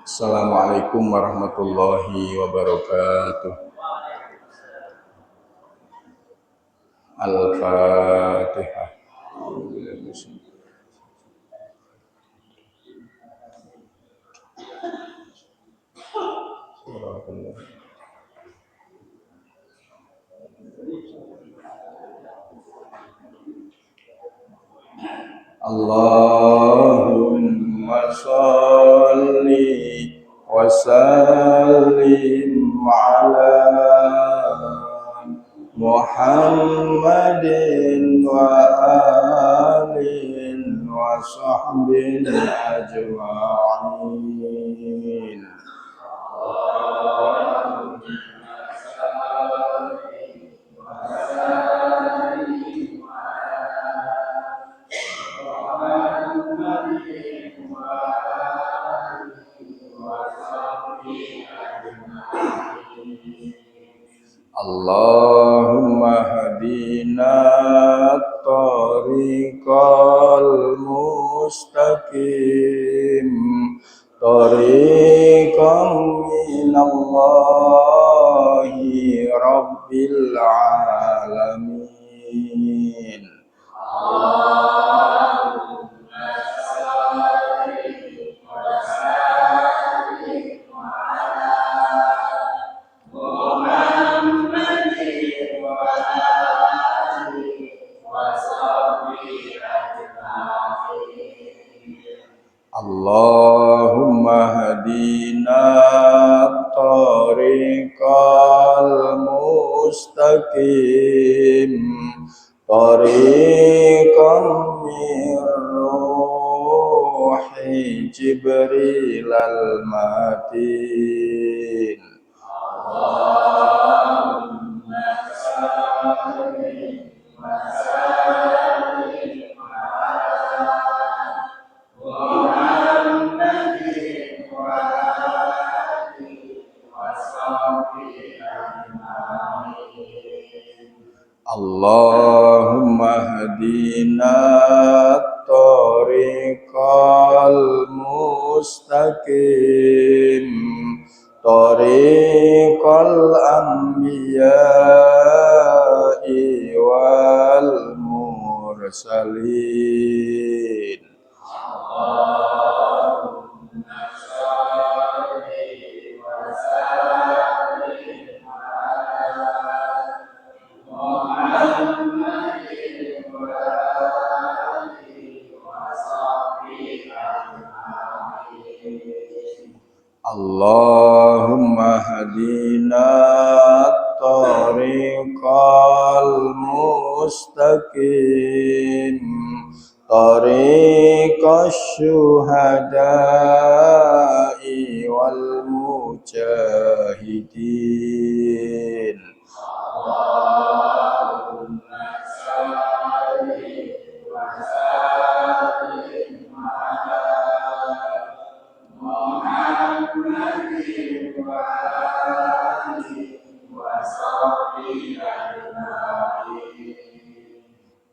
Assalamualaikum warahmatullahi wabarakatuh. Al-Fatihah. Allahumma sholli wa sallim ala Muhammadin wa alin wa sahbihi ajma'in. Allahumma hadina tariqal mustaqim tariqam minallahi rabbil alamin. Allahumma hadina tariqal mustaqim tariqam min ruhi Jibril al-matin. Allahumma hadina tariqal mustaqim tariqal anbiya'i wal mursalin. Allahumma hadina tariqal mustaqim tariqash syuhada'i wal mujahidin.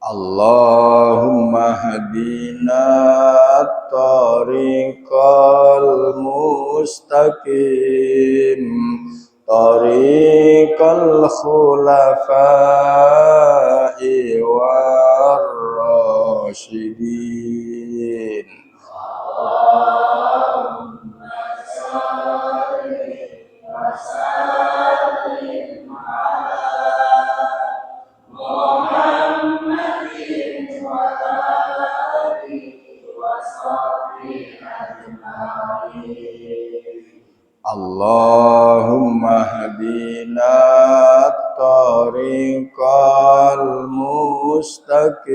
Allahumma hadina tariqal mustaqim tariqal khulafa'i war rasyidin. Allahumma hadina tariqal mustaqim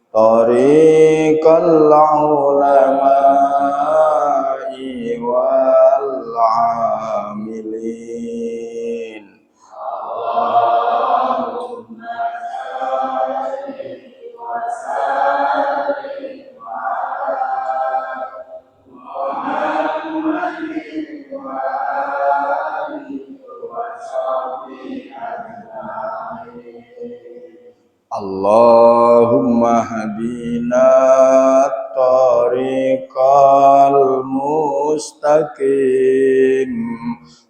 tariqal ulama'i wal amilin. Allahumma hadina tariqal mustaqim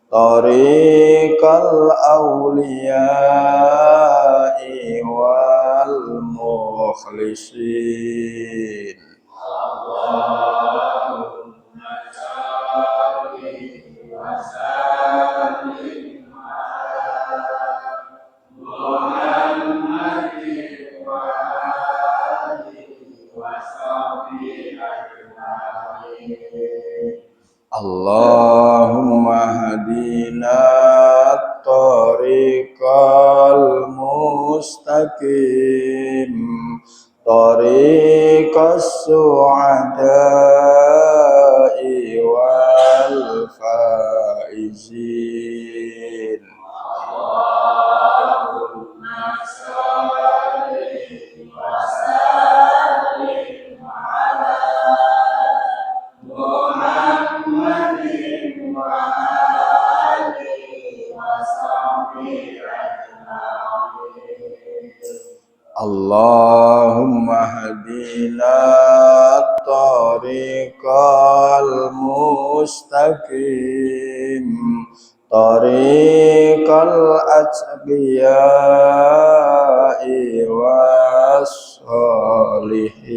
tariqal awliya'i wal mukhlisin. Allahumma shalli wa sallim ala Muhammadin wa alihi wa sahbihi ajma'in. Allahumma hadina tariqal mustaqim tariqas su'ada'i wal faizin. Allahumma shalli wa sallim ala Muhammadin wa alihi wa sahbihi ajma'in. Allahumma hadina tariqal mustaqim tariqal atqiya'i was solihin.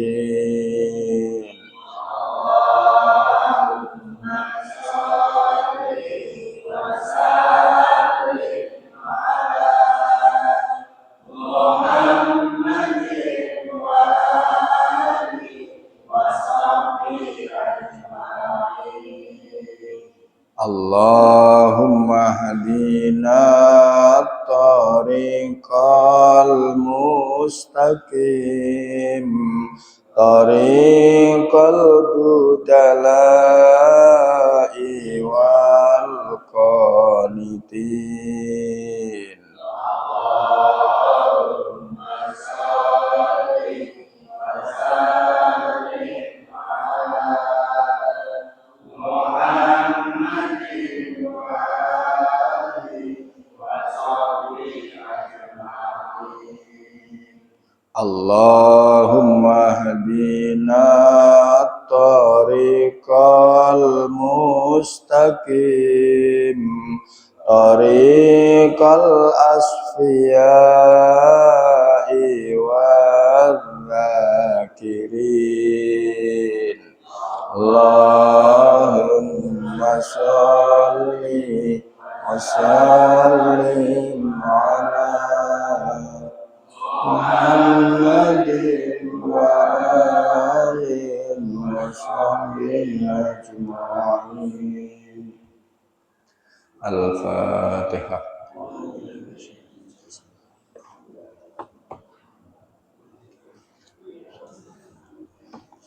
Allahumma shalli wa sallim ala Muhammadin wa alihi wa sahbihi ajma'in. Allahumma hadina tariqal mustaqim tariqal budala'i wal qanitin. Allahumma shalli wa sallim ala Muhammadin wa alihi wa sahbihi ajma'in. Allahumma hadina tariqal mustaqim tariqal asfiya'i wal zakirin. Allahumma sholli wa sallim ala Muhammadin wa alihi wa sahbihi ajma'in. Al-Fatihah.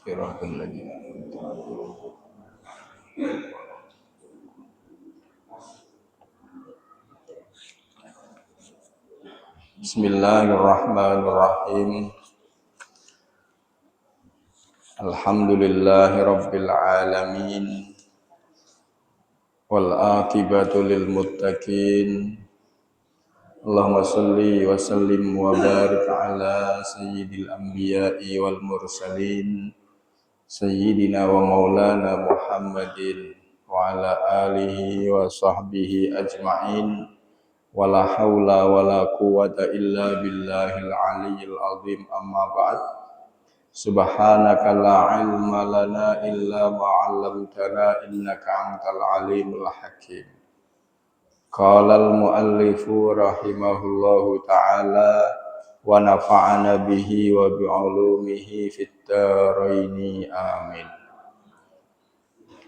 Siratal ladzina Bismillahirrahmanirrahim. Alhamdulillahi rabbil alamin. Wal aqibatu lil muttaqin. Allahumma shalli wa sallim wa barik ala sayyidil anbiya'i wal mursalin sayyidina wa maulana Muhammadin wa ala alihi wa sahbihi ajma'in. Wala haula wala quwwata illa billahil aliyyil azim. Amma ba'd. Subhanaka la ilma lana illa ma 'allamtana innaka antal alimul hakim. Qala al muallifu rahimahullahu ta'ala wa nafa'ana bihi wa bi 'ulumihi fid dharain amin.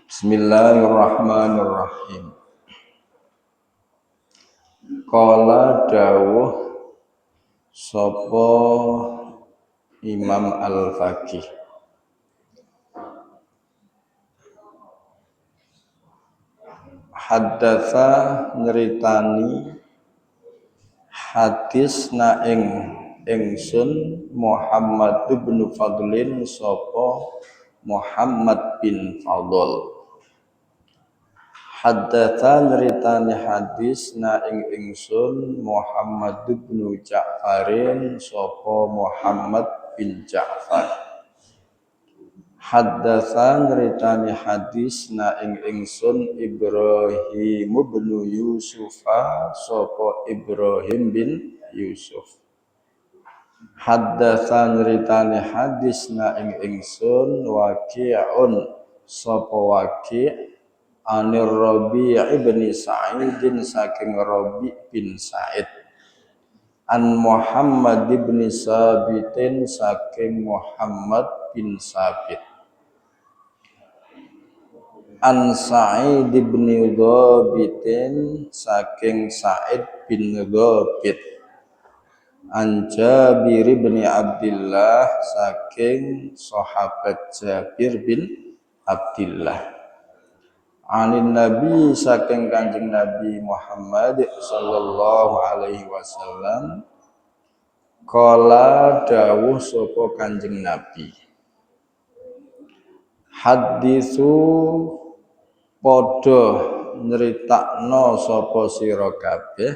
Bismillahirrahmanirrahim. Qala dawuh sapa Imam Al-Faqih haddatsa nyeritani hadis na ingsun Muhammad bin Fadlin sapa Muhammad bin Fadl. Haddatsa nyeritani hadis na ingsun Muhammad bin Ja'farin sapa Muhammad bin Ja'far. Haddatsan ritani hadis na ingsun Ibrahim bin Yusufa sapa Ibrahim bin Yusuf. Haddatsan ritani hadis na ingsun Waqi'un sapa Waqi' Anir Rabi' ibn Sa'idin saking Rabi' bin Sa'id an Muhammad ibn Sabitin saking Muhammad bin Sabit an Sa'id ibn Dhabitin saking Sa'id bin Dhabit an Jabir bin Abdullah saking sahabat Jabir bin Abdullah anin Nabi saking Kanjeng Nabi Muhammad sallallahu alaihi wasallam qala dawuh sapa Kanjeng Nabi haditsu padha nyritakno sapa sira kabeh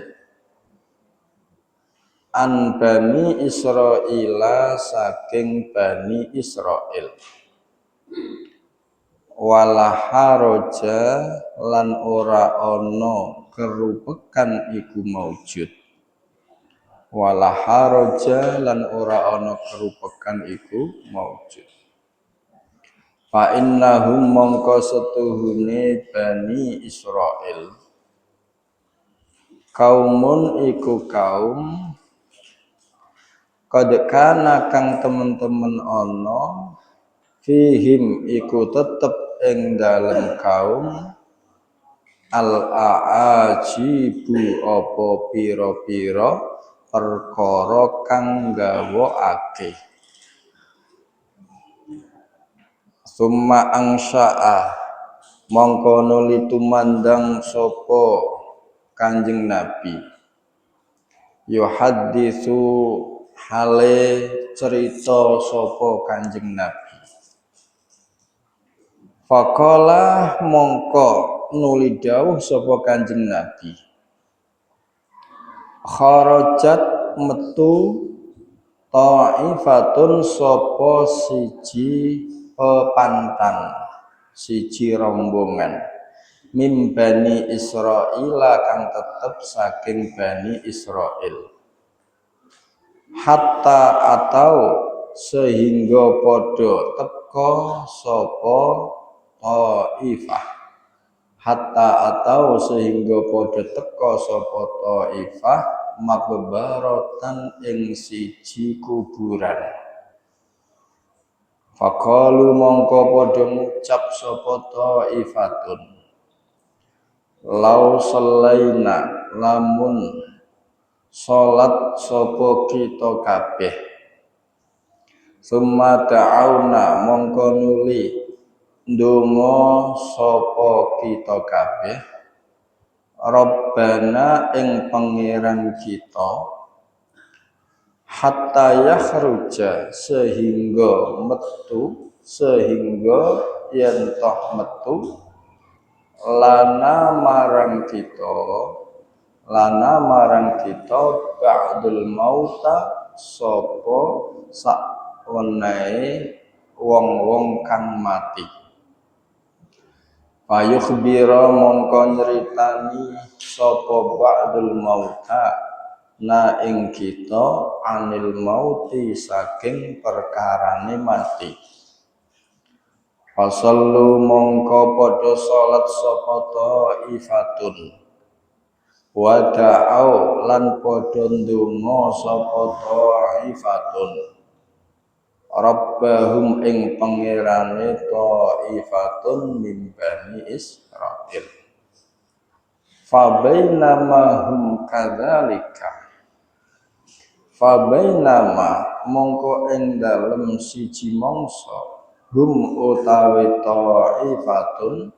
an Bani Israila saking Bani Israil wala haraja lan ora ana kerupekan iku maujud wala haraja lan ora ana kerupekan iku maujud fa innahum mongko setuhune Bani Israil kaumun iku kaum kadekana kang temen-temen ana fihim iku tetep ing dalem kaum al-aajibu apa pira-pira perkara kang gawokake summa angsa'a mongko nuli tumandang sapa Kanjeng Nabi yuhaddisu hale cerita sapa Kanjeng Nabi faqala mongko nuli dawuh sapa Kanjeng Nabi kharajat metu ta'ifatun sapa siji pepantan siji rombongan mim Bani Israila kang tetep saking Bani Israil hatta atau sehingga padha teka sapa ta'ifah hatta atau sehingga padha teka sapa ta'ifah makbaratan ing siji kuburan faqalu mongko padha ngucap sapa ta'ifatun lau salaina lamun salat sapa kita kabeh summa ta'auna mongko nuli ndonga sapa kita kabeh Rabbana ing pangeran kita hatta yakhruja sehingga yen toh metu lana marang ba'dul mauta sapa sakwenehe wong-wong kang mati fayukhbira mongko nyritani sapa ba'dul mauta na ing kita anil mauti saking perkarane mati fasallu mongko padha salat sapa ta'ifatun wada'au lan padha ndonga sapa ta'ifatun rabbahum ing pangerane ta'ifatun min Bani Israil fabainama hum fabainama mongko ing dalem siji mangsa hum utawi ta'ifatun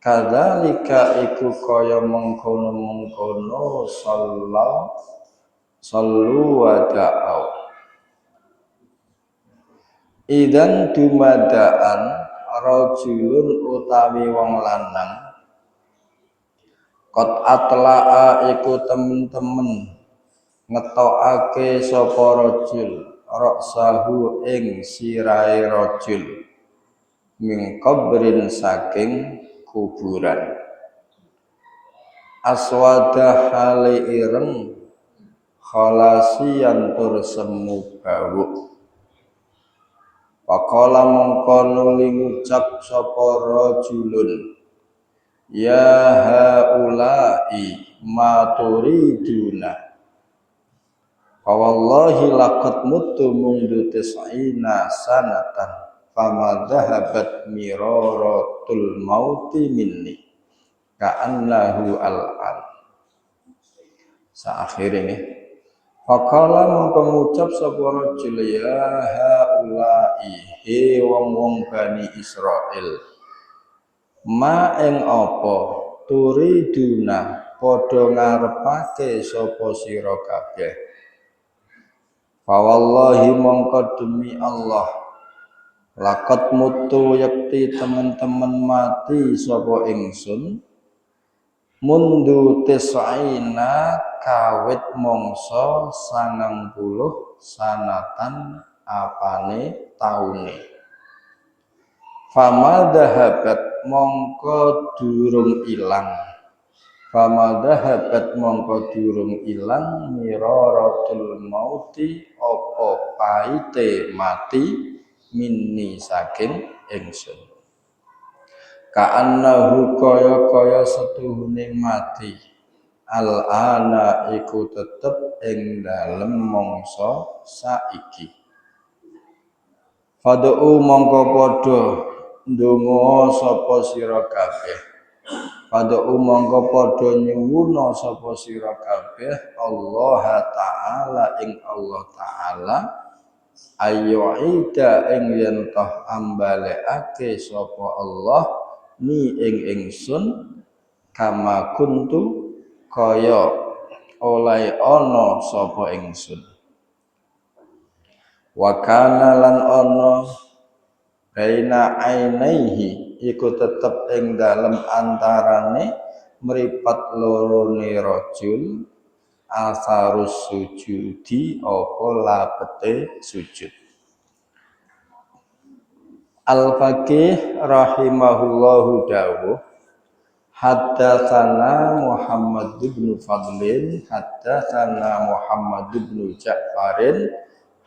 kadzalika iku kaya mengkono-mengkono sallu wa da'au idan dumadaan rajulun utawi wong lanang qad atla'a iku temen-temen ngetokake sapa rajul raksahu ing sirahe rajul min qabrin saking kuburan. Aswada hale ireng khalasiyan tur semu bau. Faqala mongko nuli ngucap sapa rajulun, ya haula'i ma turiduna. Wallahi laqad mutu mundu tis'ina sanatan fama dhahabat miraratul mauti minni ka'annahu al-an. Saakhir ini faqala mongko ngucap sapa rajul, ya haula'i he wong-wong Bani Israil, ma ing apa turiduna padha ngarepake sapa sira kabeh. Fa wallahi mongko demi Allah, laqad mutu yakti teman-teman mati sapa ingsun mundu tis'ina kawit mongso 90 sanatan apane taune. Fama dhahabat mongko durung ilang, fama dhahabat mongko durung ilang miraratul mauti apa paite mati minni saking ingsun. Ka'annahu kaya setuhune mati al-ana iku tetep ing dalem mangsa saiki. Fad'u mongko padha ndonga sapa sira kabeh. Fad'u mongko padha nyuwuna sapa sira kabeh Allah taala ing Allah taala ayyu'ida ing yen toh ambalekake sapa Allah ni ing ingsun kama kuntu kaya oleh ana sapa ingsun. Wa kana lan ana baina ainaihi iku tetep ing dalem antarane mripat lorone rajul asarus sujudi apa labete sujud. Al-Faqih rahimahullahu dawuh, haddatsana Muhammad bin Fadlin, haddatsana Muhammad bin Ja'farin,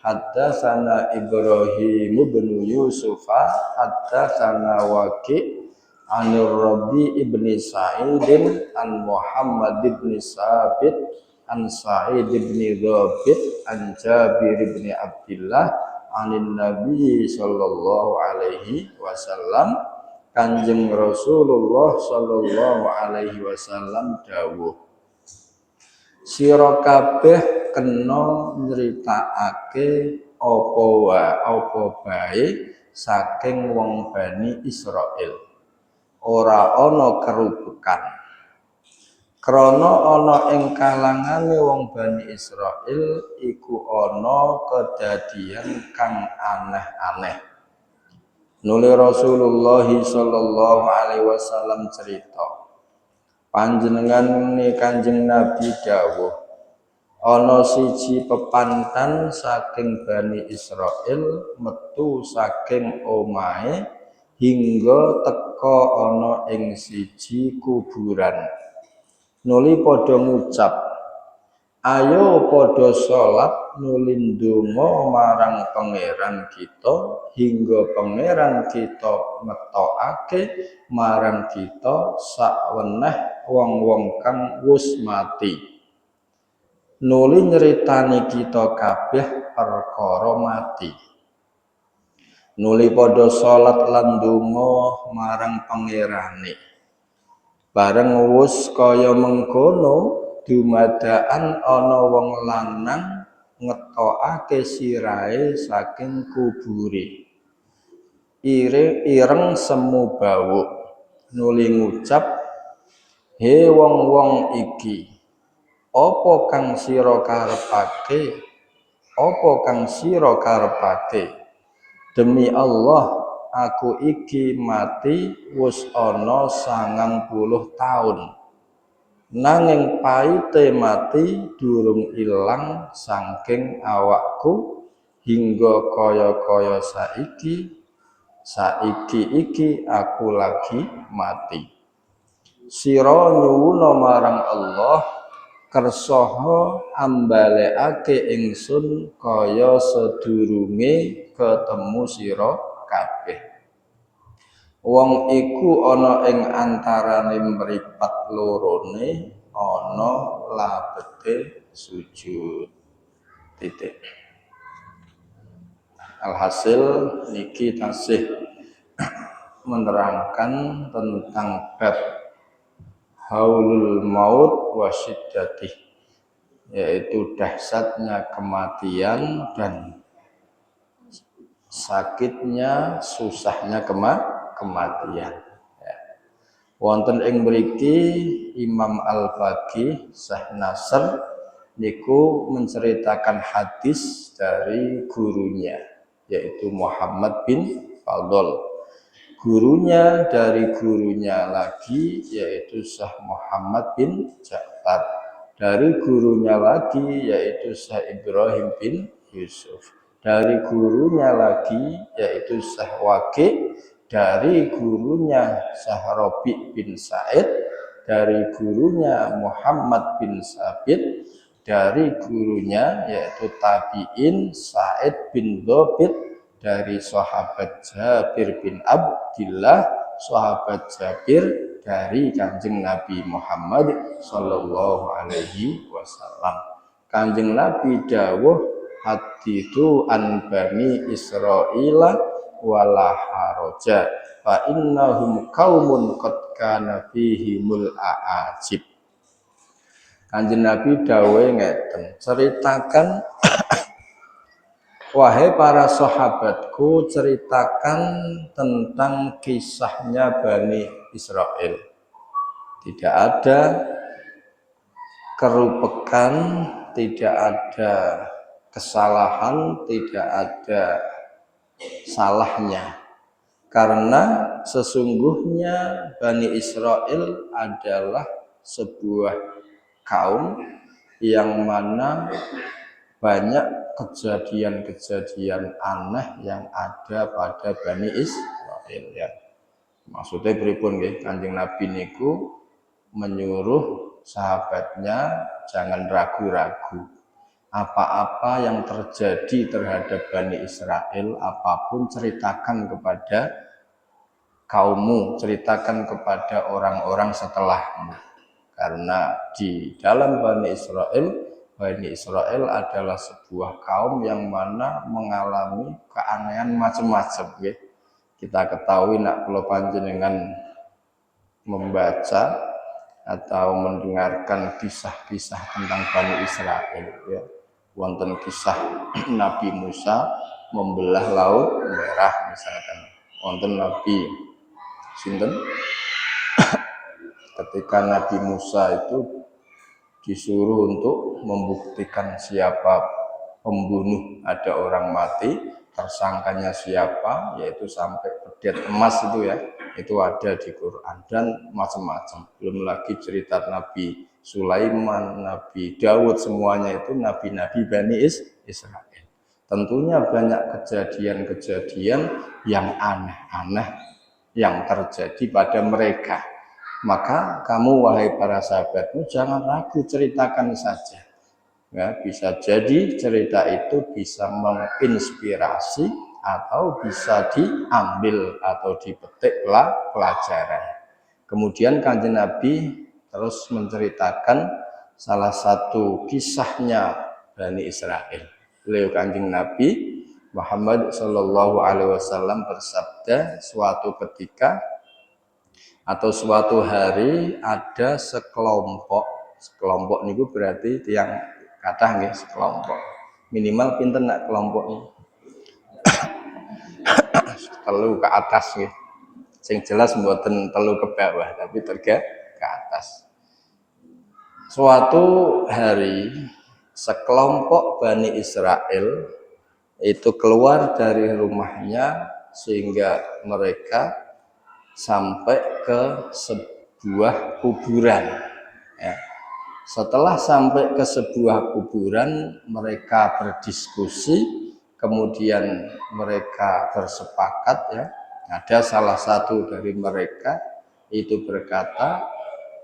haddatsana Ibrahim bin Yusufa, haddatsana Waqi' anir Rabi' ibn Sa'id an Muhammad bin Sabit an Sa'id bin Dhabit an Jabir bin Abdullah anin Nabi sallallahu alaihi wasallam, Kanjeng Rasulullah sallallahu alaihi wasallam dawuh, sira kabeh kena nyritakake apa bae saking wong Bani Israil, ora ana kerubukan. Krana ana ing kalangane wong Bani Israil iku ana kedadian kang aneh-aneh. Nuli Rasulullah sallallahu alaihi wasallam cerita, panjenengane Kanjeng Nabi dawuh, ana siji pepantan saking Bani Israil metu saking omahe hingga teka ana ing siji kuburan. Nuli padha ngucap, ayo padha salat nuli ndonga marang pangeran kita hingga pangeran kita ngetokake marang kita sakweneh wong-wong kang wis mati. Nuli nyritani kita kabeh perkara mati. Nuli padha salat lan ndonga marang pangerane. Bareng wis kaya mengkono dumadaan ana wong lanang ngetokake sirahe saking kubure. Ireng semu bau. Nuli ngucap, he wong-wong iki, apa kang sira karepake? Apa kang sira karepake? Demi Allah, aku iki mati wis ana 90 taun. Nanging paite mati durung ilang saking awakku hingga kaya-kaya saiki saiki iki aku lagi mati. Sira nyuwuna marang Allah kersaha ambalekake ingsun kaya sedurunge ketemu sira kabeh. Wong iku ana ing antarane mripat lorone ana labete sujud. Titik. Alhasil niki tasih menerangkan tentang bab haulul maut wa syiddatih, yaitu dahsyatnya kematian dan sakitnya susahnya kematian. Wonten ing mriki Imam Al-Baqi Syekh Nasr niku menceritakan hadis dari gurunya, yaitu Muhammad bin Fadl. Gurunya dari gurunya lagi, yaitu Syekh Muhammad bin Ja'far. Dari gurunya lagi, yaitu Syekh Ibrahim bin Yusuf. Dari gurunya lagi, yaitu Syekh Waqi. Dari gurunya Syekh Rabi' bin Sa'id. Dari gurunya Muhammad bin Sabit. Dari gurunya yaitu tabi'in Sa'id bin Dhabit. Dari sahabat Jabir bin Abdillah, sahabat Jabir dari Kanjeng Nabi Muhammad sallallahu alaihi wasallam. Kanjeng Nabi dawuh hadithu an bani Israila wala haraja fa innahum qaumun qad kana fihimul aajib. Kanjeng Nabi dawuh ngeten, ceritakan wahai para sahabatku, ceritakan tentang kisahnya Bani Israel. Tidak ada kerupekan, tidak ada kesalahan, tidak ada salahnya. Karena sesungguhnya Bani Israel adalah sebuah kaum yang mana banyak kejadian-kejadian aneh yang ada pada Bani Israel ya. Maksudnya pripun nggih, Kanjeng Nabi niku menyuruh sahabatnya jangan ragu-ragu. Apa-apa yang terjadi terhadap Bani Israel, apapun ceritakan kepada kaummu, ceritakan kepada orang-orang setelahmu. Karena di dalam Bani Israel adalah sebuah kaum yang mana mengalami keanehan macam-macam. Kita ketahui nak kalau panjenengan membaca atau mendengarkan kisah-kisah tentang Bani Israel, ya. Wonten kisah Nabi Musa membelah laut merah misalkan. Wonten Nabi sinten? Ketika Nabi Musa itu disuruh untuk membuktikan siapa pembunuh, ada orang mati, tersangkanya siapa, yaitu sampai pedet emas itu ya, itu ada di Quran dan macam-macam. Belum lagi cerita Nabi Sulaiman, Nabi Daud, semuanya itu nabi-nabi Bani Israel. Tentunya banyak kejadian-kejadian yang aneh-aneh yang terjadi pada mereka. Maka kamu wahai para sahabatmu jangan ragu, ceritakan saja. Ya, bisa jadi cerita itu bisa menginspirasi atau bisa diambil atau dipetiklah pelajaran. Kemudian Kanjeng Nabi terus menceritakan salah satu kisahnya Bani Israel. Beliau Kanjeng Nabi Muhammad sallallahu alaihi wasallam bersabda, suatu ketika atau suatu hari ada sekelompok niku berarti tiang kathah nggih, sekelompok minimal pinten nak kelompoknya telu ke atas nggih, sing jelas mboten telu ke bawah tapi tiga ke atas. Suatu hari sekelompok Bani Israel itu keluar dari rumahnya sehingga mereka sampai ke sebuah kuburan ya. Setelah sampai ke sebuah kuburan, mereka berdiskusi, kemudian mereka bersepakat ya, Ada salah satu dari mereka itu berkata,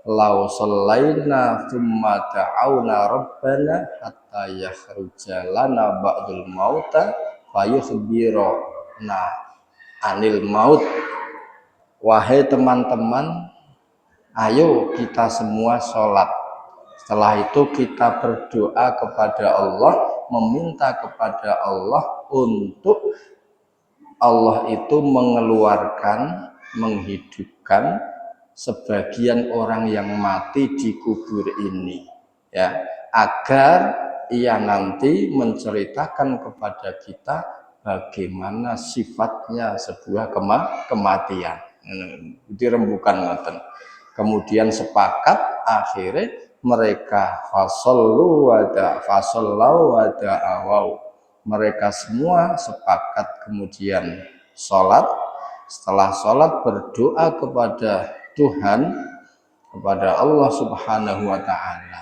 "Lau sallaina tsumma ta'auna rabbana hatta yakhruja lana ba'dul mauta fayukhbiruna anil maut." Wahai teman-teman, ayo kita semua sholat. Setelah itu kita berdoa kepada Allah, meminta kepada Allah untuk Allah itu mengeluarkan, menghidupkan sebagian orang yang mati di kubur ini, ya, agar ia nanti menceritakan kepada kita bagaimana sifatnya sebuah kematian. Dirembukan ngoten. Kemudian sepakat akhirnya mereka fasallu wada awau. Mereka semua sepakat kemudian sholat. Setelah sholat berdoa kepada Tuhan, kepada Allah Subhanahu wa Ta'ala.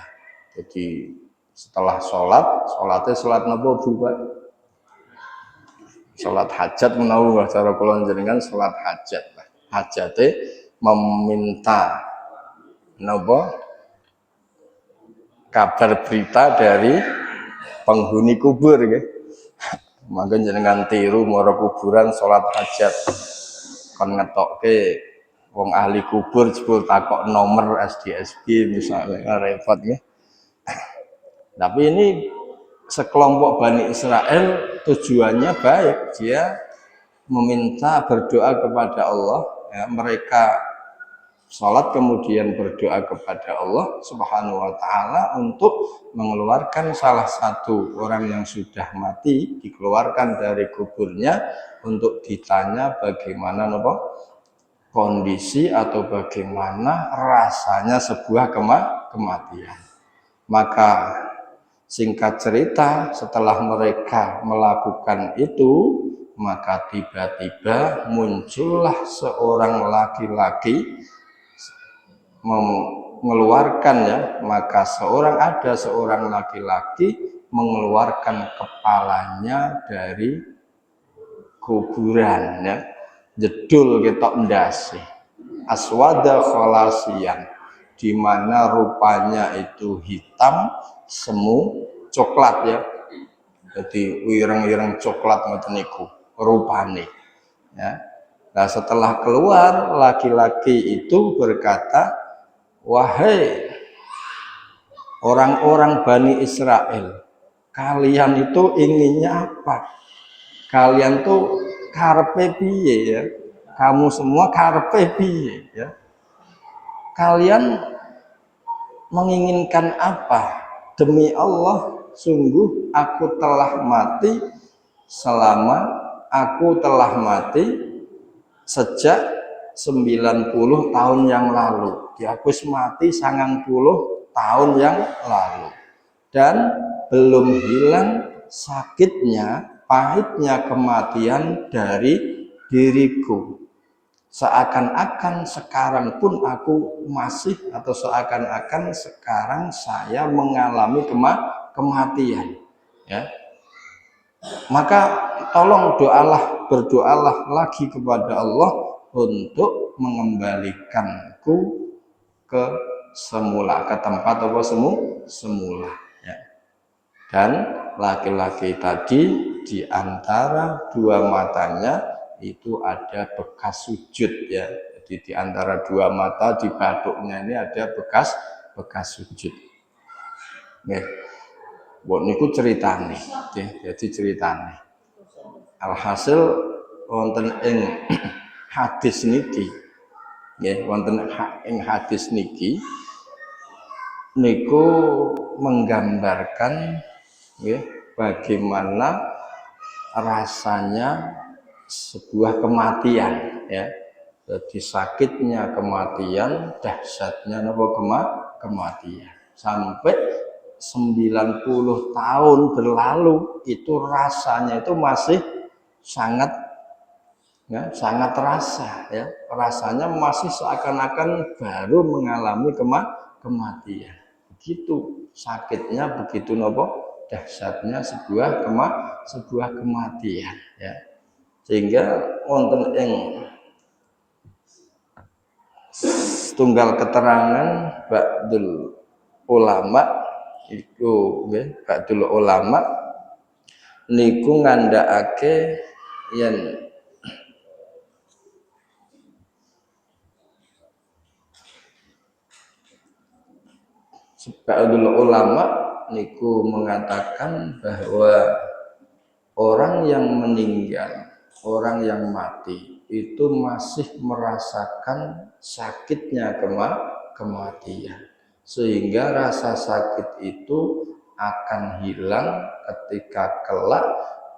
Jadi setelah sholatnya sholat napa Bu Pak? Sholat hajat menawa cara kula njenengan sholat hajat. Hajate meminta napa? Kabar berita dari penghuni kubur nggih. Mangga jenengan tiru mara kuburan sholat hajat kon ngetokke wong ahli kubur jebul takok nomor SDSB misalnya repot ya. Tapi ini sekelompok Bani Israel tujuannya baik, dia meminta berdoa kepada Allah, ya, mereka sholat kemudian berdoa kepada Allah Subhanahu wa Ta'ala untuk mengeluarkan salah satu orang yang sudah mati, dikeluarkan dari kuburnya untuk ditanya bagaimana kondisi atau bagaimana rasanya sebuah kematian. Maka singkat cerita, setelah mereka melakukan itu, maka tiba-tiba muncullah seorang laki-laki mengeluarkan, ya, maka ada seorang laki-laki mengeluarkan kepalanya dari kuburan, ya, jedul ketok ndase aswada khalasian, di mana rupanya itu hitam semu coklat, ya, jadi ireng-ireng coklat ngoten niku rupane, ya. Nah, setelah keluar laki-laki itu berkata, "Wahai orang-orang Bani Israel, kalian itu inginnya apa? Kalian tuh karepe piye, ya? Kamu semua karepe piye, ya? Kalian menginginkan apa? Demi Allah, sungguh aku telah mati sejak 90 tahun yang lalu. Aku mati 90 tahun yang lalu. Dan belum hilang sakitnya, pahitnya kematian dari diriku. Seakan-akan sekarang pun aku masih, atau seakan-akan sekarang saya mengalami kematian, ya. Maka tolong berdoalah lagi kepada Allah untuk mengembalikanku ke semula, ke tempat semula, ya." Dan laki-laki tadi di antara dua matanya itu ada bekas sujud, ya. Jadi di antara dua mata di batuknya ini ada bekas sujud. Nggih. Mbok niku ceritane, nggih. Jadi ceritane. Alhasil wonten ing hadis niki, nggih, wonten ing hadis niki niku menggambarkan, nggih, bagaimana rasanya sebuah kematian, ya. Jadi sakitnya kematian, dahsyatnya kematian. Sampai 90 tahun berlalu itu rasanya itu masih sangat terasa, ya. Rasanya masih seakan-akan baru mengalami kematian. Begitu sakitnya, begitu dahsyatnya sebuah kematian, ya. Sehingga wonten ing setunggal keterangan ba'dul ulama iku nggih ba'dul ulama niku ngandhakake yen ba'dul ulama niku mengatakan bahwa orang yang meninggal, orang yang mati itu masih merasakan sakitnya kematian. Sehingga rasa sakit itu akan hilang ketika kelak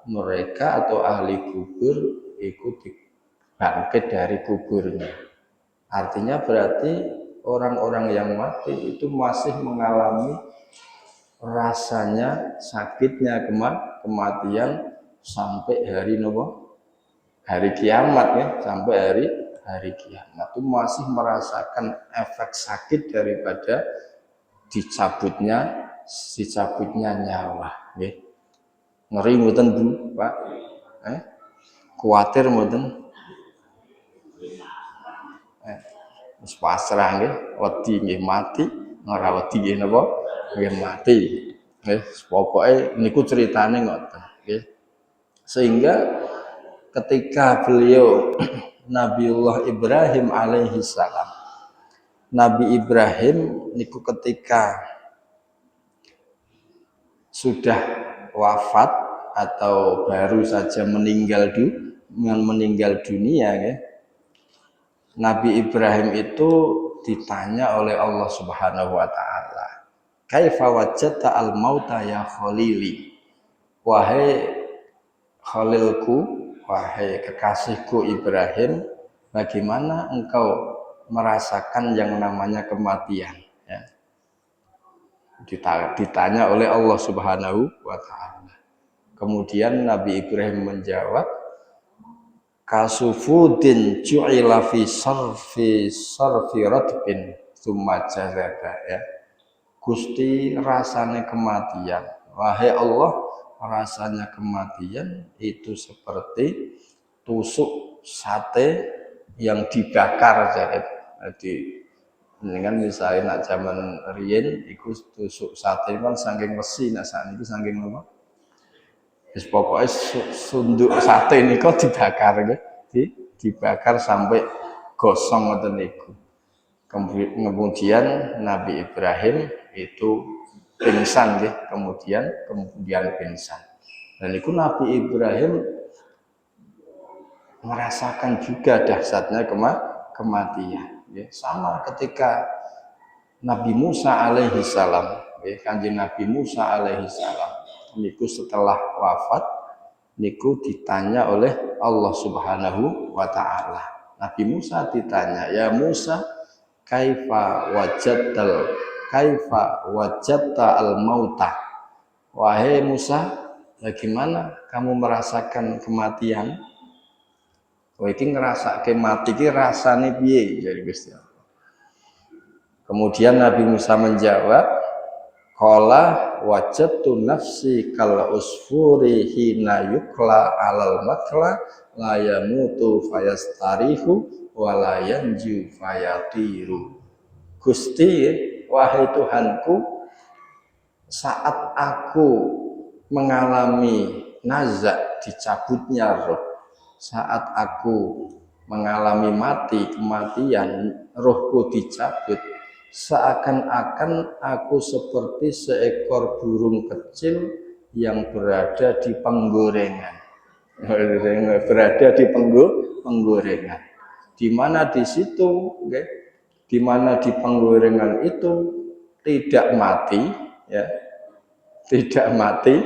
mereka atau ahli kubur ikut bangkit dari kuburnya. Artinya berarti orang-orang yang mati itu masih mengalami rasanya sakitnya kematian sampai hari hari kiamat ya, sampai hari kiamat itu masih merasakan efek sakit daripada dicabutnya nyawa ya. Ngeri mboten Bu Pak kuatir mboten wis pasrah nggih wedi nggih mati ora wedi nggih napa nggih mati nggih pokoke niku ceritane ngoten nggih sehingga ketika beliau Nabiullah Ibrahim alaihi salam Nabi Ibrahim niku ketika sudah wafat atau baru saja meninggal dunia ya. Nabi Ibrahim itu ditanya oleh Allah Subhanahu wa taala, "Kaifa wajadta al-mauta ya khalili?" Wahai khalilku, wahai kekasihku Ibrahim, bagaimana engkau merasakan yang namanya kematian? Ya. Ditanya oleh Allah Subhanahu wa taala. Kemudian Nabi Ibrahim menjawab, kasufudin ju'ila fi sarfi radbin tsumma jazaba ya. Gusti rasane kematian. Wahai Allah, rasanya kematian itu seperti tusuk sate yang dibakar jadi dengan misalnya nak zaman riyen iku tusuk sate kan saking besi nak sakniki saking apa? Wis pokoke sunduk sate niku dibakar nggih, dibakar sampai gosong ngoten niku. Kemudian Nabi Ibrahim itu pingsan nggih, kemudian pingsan. Dan itu Nabi Ibrahim merasakan juga dahsyatnya kematian. Ya, sama ketika Nabi Musa alaihi salam, Kanjeng Nabi Musa alaihi salam niku setelah wafat niku ditanya oleh Allah Subhanahu wa taala. Nabi Musa ditanya, "Ya Musa, kaifa wajadta al-mauta?" Wahai Musa, bagaimana kamu merasakan kematian? Kowe iki ngrasake mati iki rasane piye? Jadi Gusti Allah. Kemudian Nabi Musa menjawab, qala wajadtu nafsi kal usfuri hina yukla alal makla la yamutu fayastarihu wa la yanju fayatiru. Gusti, wahai Tuhanku, saat aku mengalami nazak dicabutnya roh, saat aku mengalami kematian, rohku dicabut, seakan-akan aku seperti seekor burung kecil yang berada di penggorengan. Berada di penggorengan. Di mana di situ, di mana di penggorengan itu tidak mati, ya, tidak mati,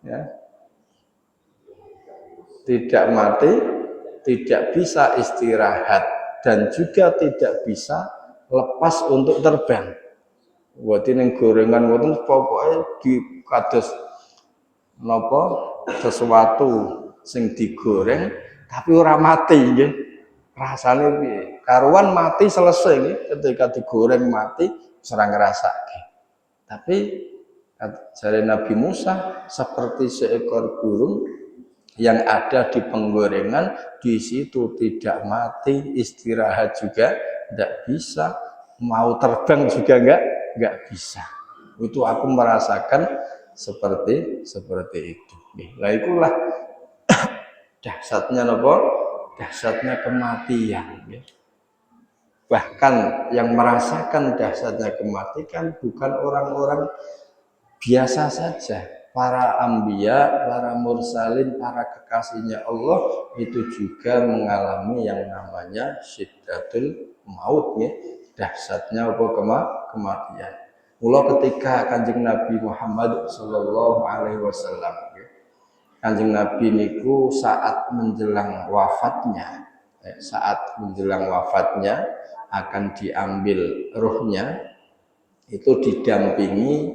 ya, tidak mati, tidak bisa istirahat dan juga tidak bisa lepas untuk terbang. Buat ini gorengan ngoten pokoknya di kados napa sesuatu sing digoreng tapi ora mati nggih. Rasane piye? Karuan mati selesai nggih, ketika digoreng mati serang ngrasake. Tapi jare Nabi Musa seperti seekor burung yang ada di penggorengan, di situ tidak mati, istirahat juga enggak bisa, mau terbang juga enggak bisa. Itu aku merasakan seperti itu. Nah itulah dahsyatnya apa? Dahsyatnya kematian. Bahkan yang merasakan dahsyatnya kematian bukan orang-orang biasa saja. Para anbiya, para mursalin, para kekasihnya Allah itu juga mengalami yang namanya syiddatul maut ya. Dahsyatnya apa kematian. Mula ketika Kanjeng Nabi Muhammad sallallahu alaihi wasallam ya, Kanjeng Nabi niku saat menjelang wafatnya, saat menjelang wafatnya akan diambil ruhnya, itu didampingi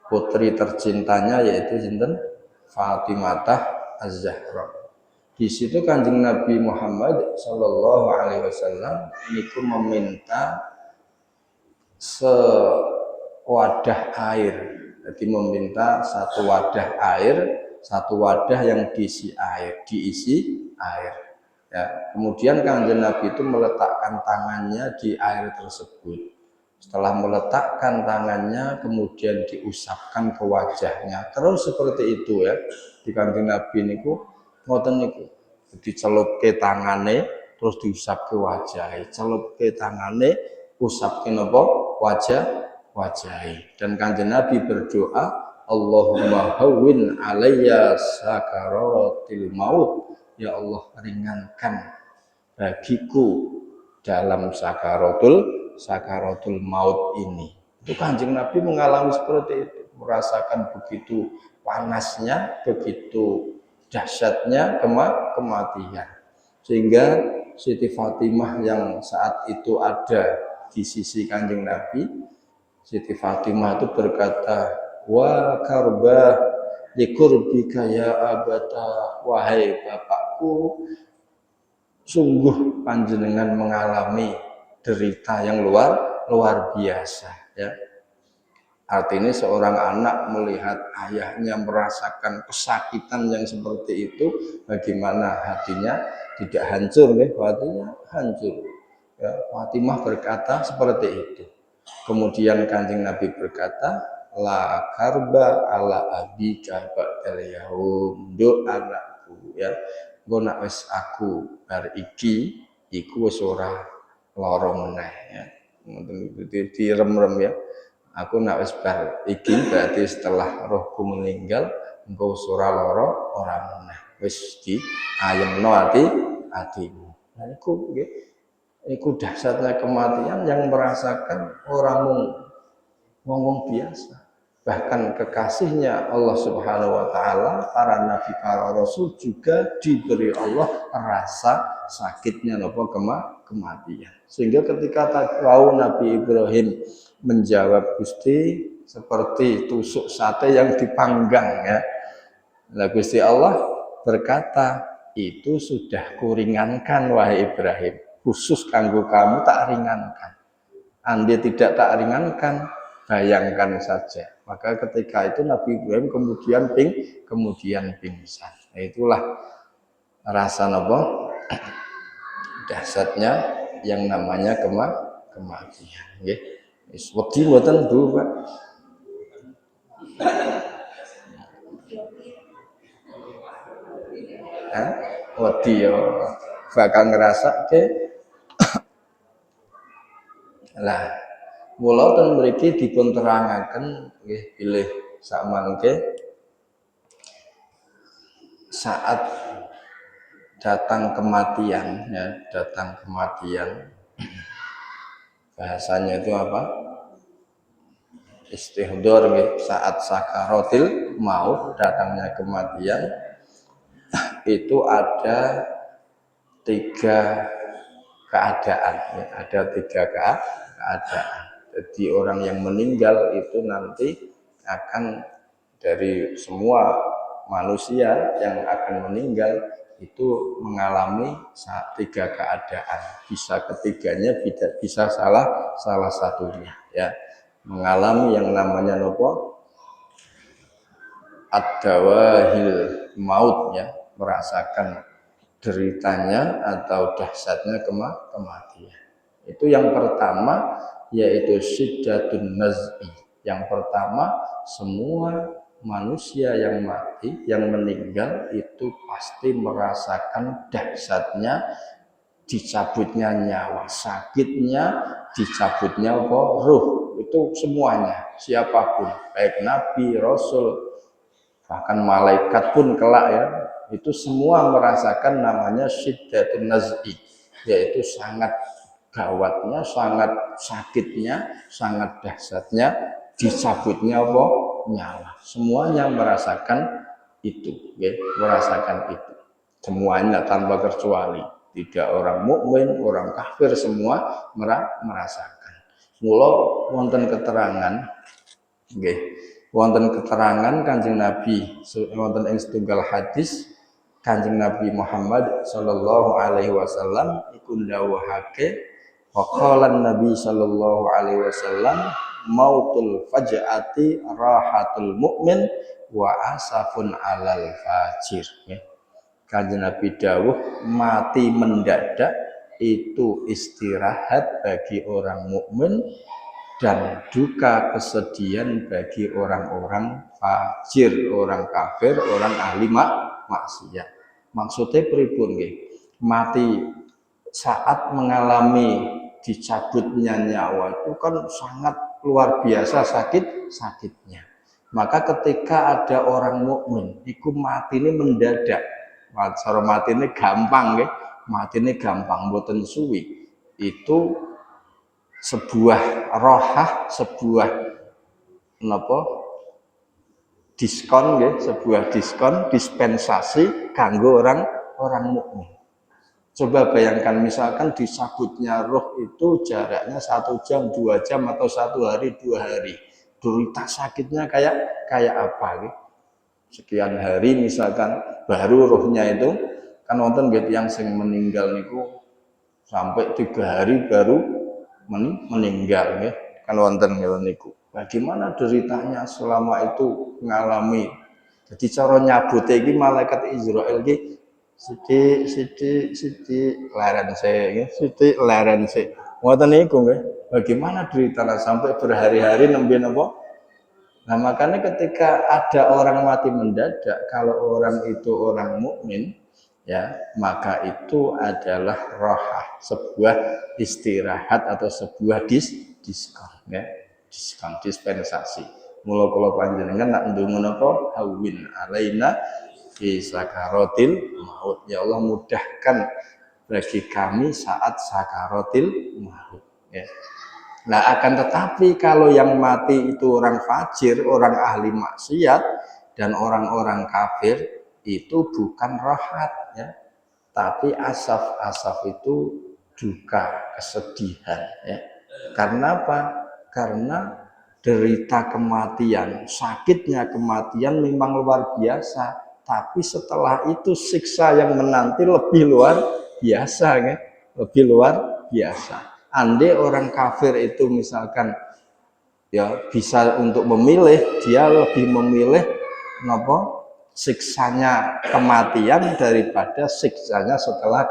putri tercintanya yaitu sinten Fatimah Az-Zahra. Di situ Kanjeng Nabi Muhammad sallallahu alaihi wasallam niku meminta sewadah air. Jadi meminta satu wadah air, satu wadah yang diisi air. Ya, kemudian Kanjeng Nabi itu meletakkan tangannya di air tersebut. Setelah meletakkan tangannya, kemudian diusapkan ke wajahnya. Terus seperti itu ya, di Kanjeng Nabi niku ngoten niku. Dicelupke tangane, terus diusap ke wajah. Celupke tangane, usap ke napa? Wajah. Dan Kanjeng Nabi berdoa, Allahumma hawwin alayya sakaratil maut. Ya Allah, ringankan bagiku dalam sakaratul maut ini. Itu Kanjeng Nabi mengalami seperti itu, merasakan begitu panasnya, begitu dahsyatnya kematian. Sehingga Siti Fatimah yang saat itu ada di sisi Kanjeng Nabi, Siti Fatimah itu berkata, wa karba likurbika ya abata, wahai bapakku, sungguh panjenengan mengalami derita yang luar biasa ya. Artinya seorang anak melihat ayahnya merasakan kesakitan yang seperti itu, bagaimana hatinya tidak hancur ya, hatinya hancur ya. Fatimah berkata seperti itu. Kemudian Kanjeng Nabi berkata, la karba ala abika ba'dal yaum, do anakku ya, engko nak wis aku bar iki iku wis ora lara meneh ya. Direm-rem ya. Aku nak wis bar iki berarti setelah rohku meninggal engko wis ora lara ora meneh. Wis diayemno atimu. Nah iku nggih. Iku dahsyatnya kematian yang merasakan orang wong biasa. Bahkan kekasihnya Allah Subhanahu wa taala, para nabi, para rasul juga diberi Allah rasa sakitnya napa kematian. Sehingga ketika tahu Nabi Ibrahim menjawab, Gusti, seperti tusuk sate yang dipanggang ya. Nah Gusti Allah berkata, itu sudah kuringankan wahai Ibrahim, khusus kanggo kamu tak ringankan. Andai tidak tak ringankan, bayangkan saja. Maka ketika itu Nabi Ibrahim kemudian pingsan. Nah, itulah rasa napa dahsyatnya yang namanya kematian. Nggih. Wis wedi mboten Bu, Pak? Wedi ya bakal ngrasake. Lah mula ten mriki dipun terangaken nggih bilih sakmangke saat datang kematian ya, datang kematian. Bahasanya itu apa? Istihdor nggih, saat sakaratil maut, datangnya kematian. Itu ada 3 keadaan ya, ada 3 keadaan. Jadi orang yang meninggal itu nanti akan, dari semua manusia yang akan meninggal itu mengalami 3 keadaan. Bisa ketiganya, bisa salah satunya ya. Mengalami yang namanya nopo ad-dawahil maut ya, merasakan deritanya atau dahsyatnya kematian. Itu yang pertama, yaitu syiddatun naz'i. Yang pertama, semua manusia yang mati, yang meninggal itu pasti merasakan dahsyatnya dicabutnya nyawa, sakitnya dicabutnya apa? Ruh. Itu semuanya, siapapun, baik nabi, rasul, bahkan malaikat pun kelak ya, itu semua merasakan namanya syiddatun naz'i, yaitu sangat gawatnya, sangat sakitnya, sangat dahsyatnya dicabutnya apa? Nyawa. Semuanya merasakan itu, ya, merasakan itu. Semuanya tanpa kecuali. Tidak orang mukmin, orang kafir, semua merasakan. Mula wonten keterangan, nggih, wonten keterangan Kanjeng Nabi wonten ing setunggal hadis Kanjeng Nabi Muhammad sallallahu alaihi wasallam iku ndawuhake waqalan Nabi sallallahu alaihi wasallam mautul faj'ati rahatul mukmin wa asafun alal fajir. Kanjeng Nabi dawuh mati mendadak itu istirahat bagi orang mukmin dan duka kesedihan bagi orang-orang fajir, orang kafir, orang ahli maksiat. Maksudnya pripun nggih? Mati saat mengalami dicabutnya nyawa itu kan sangat luar biasa sakitnya. Maka ketika ada orang mukmin, iku mati ini mendadak. Cara mati ini gampang nggih. Mati ini gampang, mboten suwi. Itu sebuah rohah, sebuah napa diskon nggih, sebuah dispensasi kanggo orang mukmin. Coba bayangkan misalkan disabutnya roh itu jaraknya 1 jam, 2 jam atau 1 hari, 2 hari. Derita sakitnya kayak apa gitu. Sekian hari misalkan baru rohnya itu kan wonten nggih yang sing meninggal niku sampai 3 hari baru meninggal nggih. Kan wonten niku. Bagaimana deritanya selama itu mengalami. Jadi cara nyabute iki malaikat Israel iki sithik leren sik. Ngoten niku nggih. Bagaimana deritanya sampai berhari-hari nembe napa? Nah, makanya ketika ada orang mati mendadak, kalau orang itu orang mukmin, ya, maka itu adalah rohah, sebuah istirahat atau sebuah diskon, ya, dispensasi. Mula kula panjenengan nak ndonga napa hawin alaina fi sakaratil maut. Ya Allah mudahkan bagi kami saat sakaratil maut, ya. Nah, akan tetapi kalau yang mati itu orang fajir, orang ahli maksiat dan orang-orang kafir itu bukan rahat, ya, tapi asaf itu duka, kesedihan, ya. Karena apa? Karena derita kematian, sakitnya kematian memang luar biasa, tapi setelah itu siksa yang menanti lebih luar biasa, ya. Lebih luar biasa. Andai orang kafir itu misalkan ya bisa untuk memilih, dia lebih memilih napa siksanya kematian daripada siksanya setelah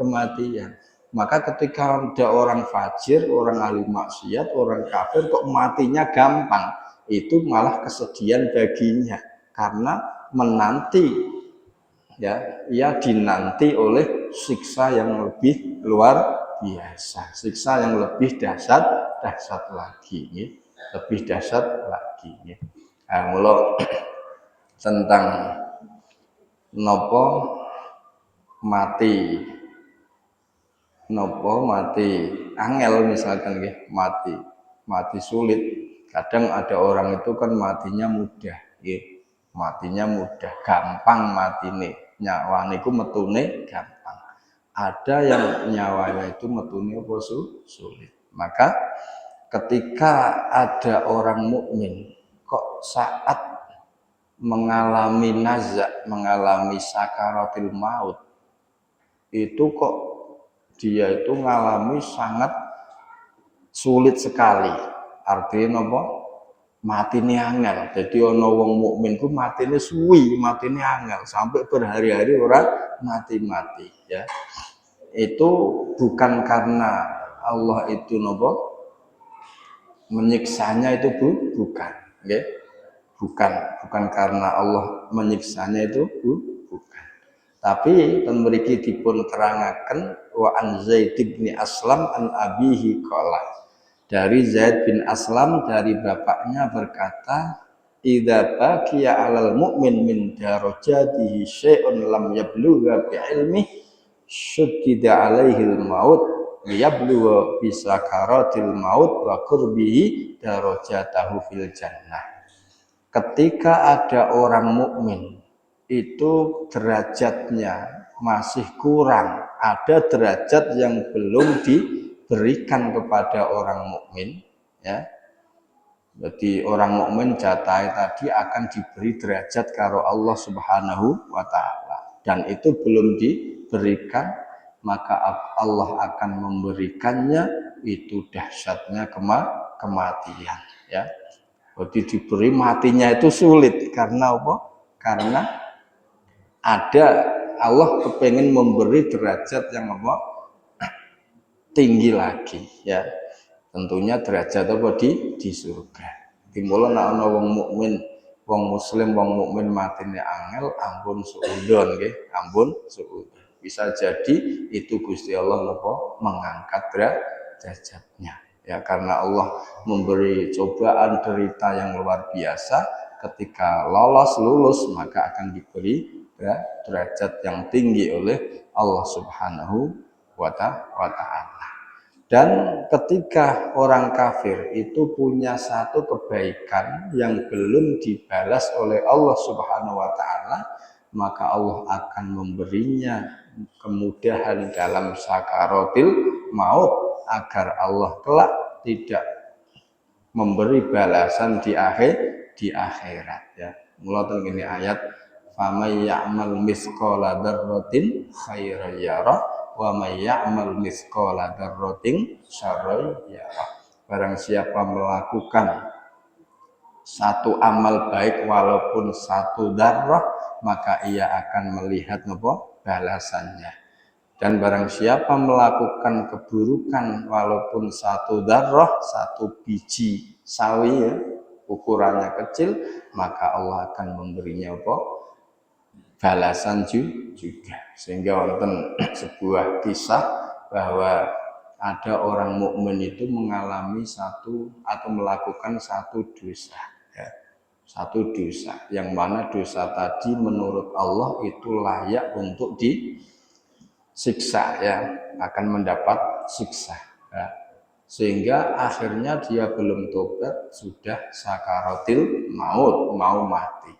kematian. Maka ketika ada orang fajir, orang ahli maksiat, orang kafir kok matinya gampang, itu malah kesedihan baginya karena menanti, ya, ia dinanti oleh siksa yang lebih luar biasa, siksa yang lebih dahsyat lagi, ya. Lebih dahsyat lagi, ya. Nah, mula tentang nopo mati angel misalkan, ya, mati sulit. Kadang ada orang itu kan matinya mudah, ya. Matinya mudah, gampang matine, nyawa niku metune gampang. Ada yang nyawanya itu metune apa sulit. Maka ketika ada orang mukmin kok saat mengalami nazak, mengalami sakaratil maut, itu kok dia itu mengalami sangat sulit sekali. Artinya apa? Matine angel. Jadi ana wong mukmin ku matine suwi, matine angel sampai berhari-hari orang mati-mati, ya. Itu bukan karena Allah itu nopo menyiksanya itu bukan, okay? bukan karena Allah menyiksanya itu bukan. Tapi pemberiki dipun terangaken wa an Zaid bin Aslam an abihi qala. Dari Zaid bin Aslam dari bapaknya berkata, idza baqiya 'alal mu'min min darajatihi syai'un lam yablugha bi ilmi syuddida 'alaihil maut yablugha bi sakaratil maut wa qurbihi darajatahu fil jannah. Ketika ada orang mukmin itu derajatnya masih kurang, ada derajat yang belum diberikan kepada orang mukmin, ya. Jadi orang mukmin jatah tadi akan diberi derajat karo Allah Subhanahu wa taala dan itu belum diberikan, maka Allah akan memberikannya. Itu dahsyatnya kematian, ya. Jadi diberi matinya itu sulit karena apa? Karena ada Allah kepengen memberi derajat yang apa? Tinggi lagi, ya. Tentunya derajat apa di surga. Dimulai nek ana wong mukmin, wong muslim, wong mukmin matine angel, ampun suudon nggih, ampun suudon. Bisa jadi itu Gusti Allah apa? Mengangkat derajatnya. Ya karena Allah memberi cobaan derita yang luar biasa, ketika lulus maka akan diberi derajat yang tinggi oleh Allah Subhanahu wa taala. Dan ketika orang kafir itu punya satu kebaikan yang belum dibalas oleh Allah Subhanahu wa taala, maka Allah akan memberinya kemudahan dalam sakaratil maut agar Allah kelak tidak memberi balasan di akhirat, ya. Mulai ini ayat famay ya'mal misqala dzarratin khairan yarah wa may ya'mal misqala dzarratin syarran yarah. Barang siapa melakukan satu amal baik walaupun satu darah, maka ia akan melihat apa? Balasannya. Dan barang siapa melakukan keburukan walaupun satu darah, satu biji sawi, ya, ukurannya kecil, maka Allah akan memberinya apa? Balasan juga. Sehingga wonten sebuah kisah bahwa ada orang mukmin itu mengalami satu atau melakukan satu dosa, ya. Satu dosa yang mana dosa tadi menurut Allah itu layak untuk siksa, ya, akan mendapat siksa, ya. Sehingga akhirnya dia belum tobat, sudah sakaratil maut, mau mati.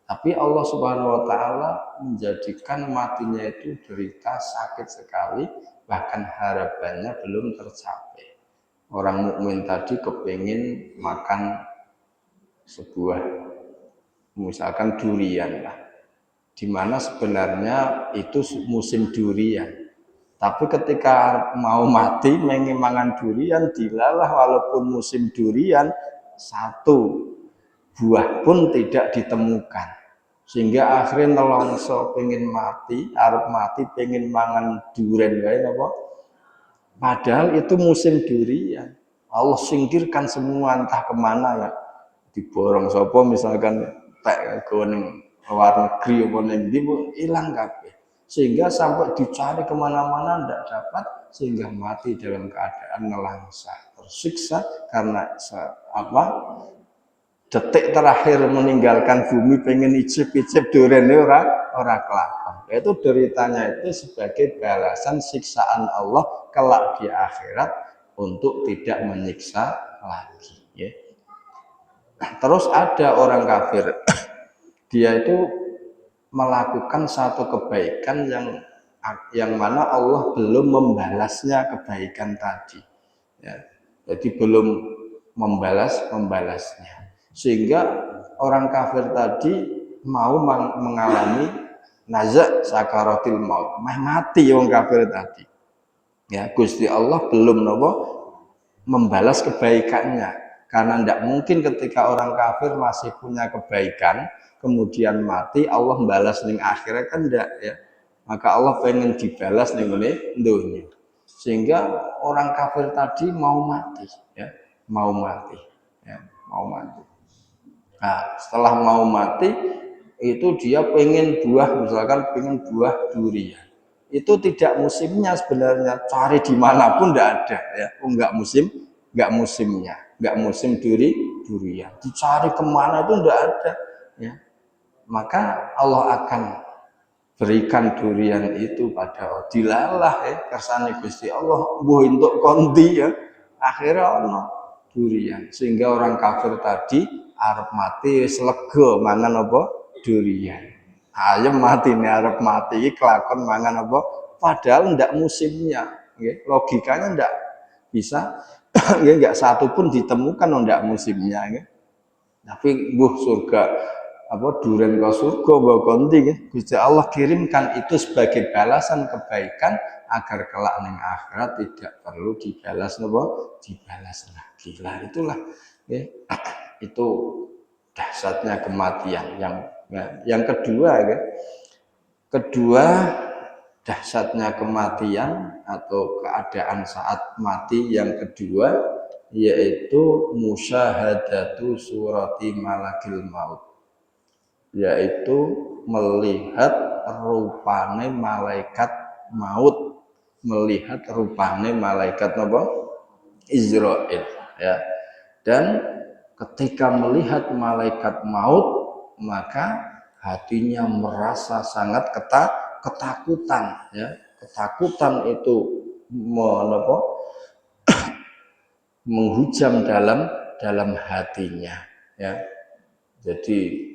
Tapi Allah Subhanahu wa taala menjadikan matinya itu derita sakit sekali, bahkan harapannya belum tercapai. Orang mukmin tadi kepingin makan sebuah misalkan durian lah, di mana sebenarnya itu musim durian. Tapi ketika mau mati pengen mangan durian, dilalah walaupun musim durian satu buah pun tidak ditemukan. Sehingga akhirnya nelongso pengen mati, arep mati pengen mangan durian wae napa? Padahal itu musim durian. Allah singkirkan semua entah kemana, ya. Diborong sapa misalkan tek ning luar negeri apa ning ndi hilang kabeh. Sehingga sampai dicari kemana-mana tidak dapat, sehingga mati dalam keadaan nelangsa, tersiksa karena detik terakhir meninggalkan bumi pengen icip-icip durian ora kelakon. Itu deritanya itu sebagai balasan siksaan Allah kelak di akhirat untuk tidak menyiksa lagi, ya. Terus ada orang kafir, dia itu melakukan satu kebaikan yang mana Allah belum membalasnya kebaikan tadi, ya. Jadi belum membalasnya, sehingga orang kafir tadi mau mengalami nazak sakaratil maut, mati orang kafir tadi, ya. Gusti Allah belum membalas kebaikannya. Karena tidak mungkin ketika orang kafir masih punya kebaikan, kemudian mati, Allah membalas ning akhirat kan enggak, ya. Maka Allah pengen dibalas ning dunia. sehingga orang kafir tadi mau mati, ya, mau mati, ya, mau mati. Nah, setelah mau mati itu dia pengen buah, misalkan pengen buah durian. Itu tidak musimnya sebenarnya, cari dimanapun tidak ada, ya, nggak musimnya, nggak musim durian. Dicari kemana itu tidak ada, ya. Maka Allah akan berikan durian itu pada dilalah, ya, kersane Gusti Allah mbuh entuk kondi, ya, akhirnya ono durian sehingga orang kafir tadi arep mati wis lega mangan apa durian. Ayam mati nih arep mati kelakon mangan apa padahal ndak musimnya, ya. Logikanya ndak bisa ya, nggak satu pun ditemukan ndak musimnya, ya. Tapi surga apa durian ke surga bawa konti, ya. Gusti Allah kirimkan itu sebagai balasan kebaikan agar kelak ning akhirat tidak perlu dibalas dibalas lagi. Lah itulah, ya, itu dahsyatnya kematian. Yang kedua, ya, dahsyatnya kematian atau keadaan saat mati yang kedua yaitu musyahadatu surati malakil maut, yaitu melihat rupane malaikat maut, melihat rupane malaikat apa? Israil, ya. Dan ketika melihat malaikat maut maka hatinya merasa sangat ketakutan, ya. Ketakutan itu menghujam dalam hatinya, ya. Jadi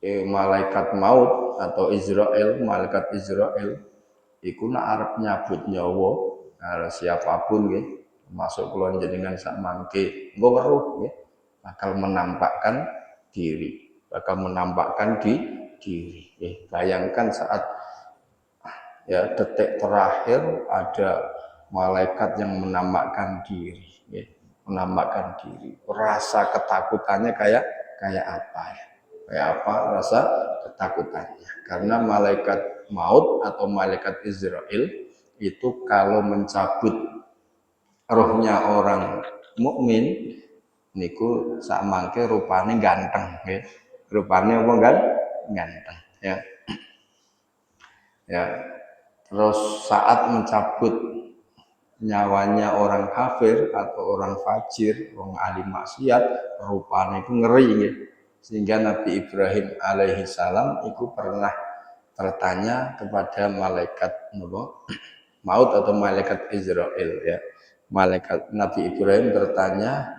malaikat maut atau malaikat Israel iku nak arep nyabut nyawa siapapun, nggih, masuk kula jenengan sak mangke engko weruh, nggih, bakal menampakkan diri. Bayangkan saat, ya, detik terakhir ada malaikat yang menampakkan diri, ya, menampakkan diri. Rasa ketakutannya kayak apa, ya? Kayak apa rasa ketakutannya? Karena malaikat maut atau malaikat Israel itu kalau mencabut rohnya orang mukmin niku sak mangke rupane ganteng, ya. Rupane apa ganteng, ya. Ya. Terus saat mencabut nyawanya orang kafir atau orang fajir, orang ahli maksiat, rupanya itu ngeri, ya. Sehingga Nabi Ibrahim alaihi salam itu pernah bertanya kepada malaikat maut atau malaikat Israel, ya. Malaikat Nabi Ibrahim bertanya,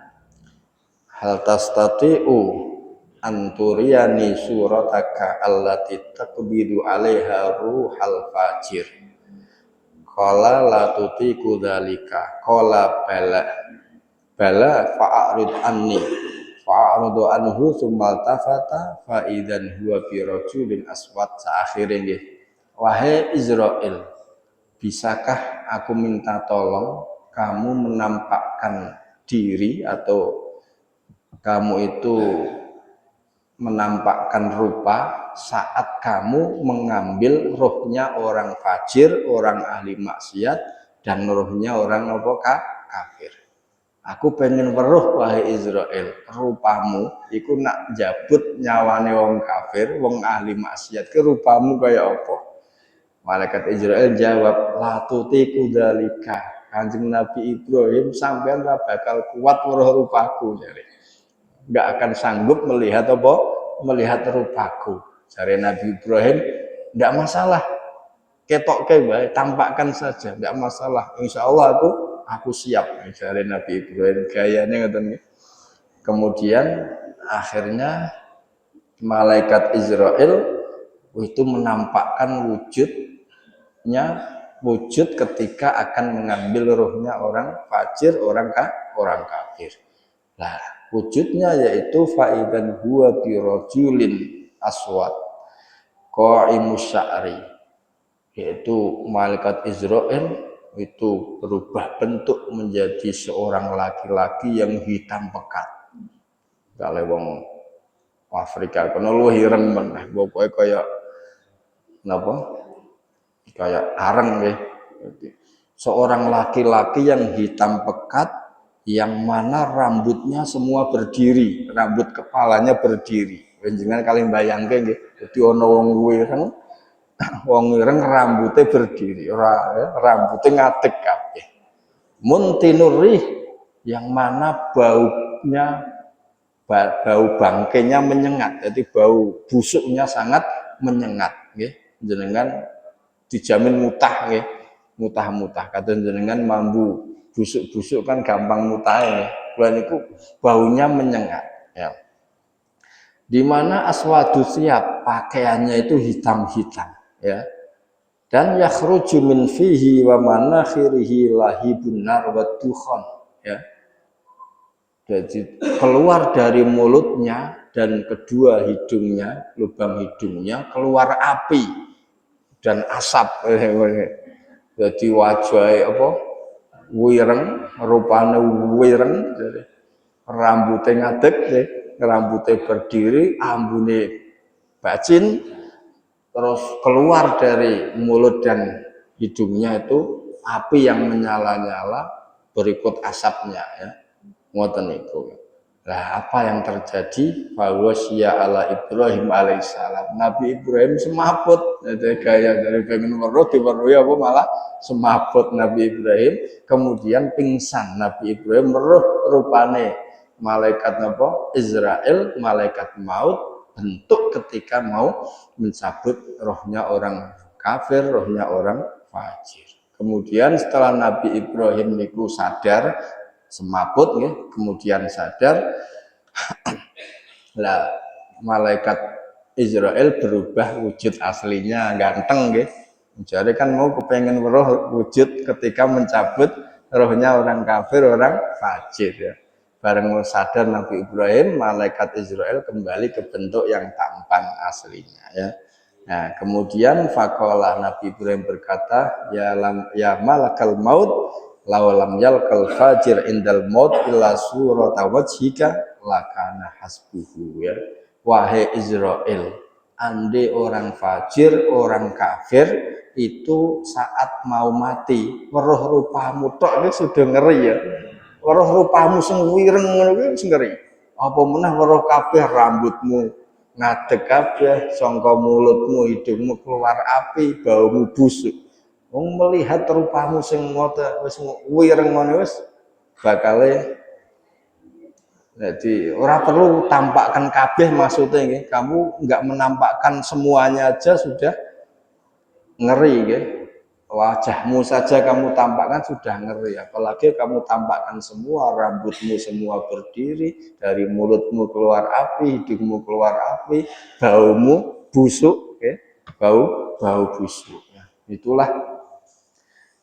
hal tastati'u anturiyani surataka allati takbidu alaiha ruhal fajir. Qala la tutiku dzalika. Qala bala fa'rid anni. Fa'aradu anhu tsumma tafata fa idzan huwa bi rajulin aswad saakhirnya. Wahai Israel, bisakah aku minta tolong kamu menampakkan diri atau kamu itu menampakkan rupa saat kamu mengambil rohnya orang fajir, orang ahli maksiat, dan rohnya orang kafir. Aku pengen weruh wahai Israel, rupamu iku nak jabut nyawane wong kafir, wong ahli maksiat, ke rupamu kaya apa? Malaikat Israel jawab, la tutiku dzalika. Kanjeng Nabi Ibrahim sampean ra bakal kuat weruh rupaku, jare. Enggak akan sanggup melihat rupaku. Jare Nabi Ibrahim, enggak masalah. Ketok wae, tampakkan saja, enggak masalah. Insyaallah aku siap. Jare Nabi Ibrahim gayane ngoten. Kemudian akhirnya malaikat Israel itu menampakkan wujud ketika akan mengambil rohnya orang fajir, orang kafir. Nah, wujudnya yaitu faidan huwa bi rajulin aswad qaimus sya'ri, yaitu malaikat Israel itu berubah bentuk menjadi seorang laki-laki yang hitam pekat. Kalau wong Afrika kono luwih ireng men, pokoke kaya napa? Kayak areng nggih. Seorang laki-laki yang hitam pekat, yang mana rambutnya semua berdiri, rambut kepalanya berdiri. Jenengan kalian bayangke nggih, dadi ana wong wireng rambutnya berdiri, rambutnya ngadeg kabeh. Muntinurih, yang mana bau bangkainya menyengat, jadi bau busuknya sangat menyengat, nggih. Jenengan dijamin mutah, nggih. Mutah-mutah, kata jenengan mambu busuk-busuk kan gampang mutah ya. Kuwi niku baunya menyengat, ya. Di mana aswadu siap, pakaiannya itu hitam-hitam, ya. Dan yakhruju min fihi wa manakhirihi lahibun nar wa dukhan, ya. Jadi keluar dari mulutnya dan kedua hidungnya, lubang hidungnya keluar api dan asap. Jadi wajahnya apa? Wireng, rupane wireng, jadi rambutnya ngadeg, rambutnya berdiri, ambune bacin, terus keluar dari mulut dan hidungnya itu api yang menyala-nyala berikut asapnya, ya. Ngoten niku. Nah, apa yang terjadi? Fawasya ala Ibrahim alaihissalam. Nabi Ibrahim semaput. Jadi gaya dari pengen weruh diweruhi apa malah semaput Nabi Ibrahim. Kemudian pingsan Nabi Ibrahim weruh rupane malaikat napa? Israel, malaikat maut, bentuk ketika mau mencabut rohnya orang kafir, rohnya orang fajir. Kemudian setelah Nabi Ibrahim niku sadar, semaput, ya, kemudian sadar, lah malaikat Israel berubah wujud aslinya ganteng, ya. Jadi kan mau kepengen roh wujud ketika mencabut rohnya orang kafir, orang fajir, ya. Bareng sadar Nabi Ibrahim, malaikat Israel kembali ke bentuk yang tampan aslinya, ya. Nah, kemudian faqala, Nabi Ibrahim berkata, ya malakal maut, lawalam yalkal fajir indal maut illa surata wajhika lakana hasbuhu, ya. Wahai Israel, ande orang fajir, orang kafir itu saat mau mati weruh rupamu tok iki sudah ngeri, ya. Weruh rupamu sing wireng ngono kuwi ngeri. Apa meneh weruh kabeh rambutmu ngadeg kabeh, sangka mulutmu, hidungmu keluar api, baumu busuk. Wong melihat rupamu sing wis wireng ngono wis bakale, jadi ora perlu tampakkan kabeh, maksudnya nggih, kamu enggak menampakkan semuanya aja sudah ngeri, nggih. Wajahmu saja kamu tampakkan sudah ngeri, apalagi kamu tampakkan semua, rambutmu semua berdiri, dari mulutmu keluar api, hidungmu keluar api, baumu busuk, nggih. Bau busuk. Itulah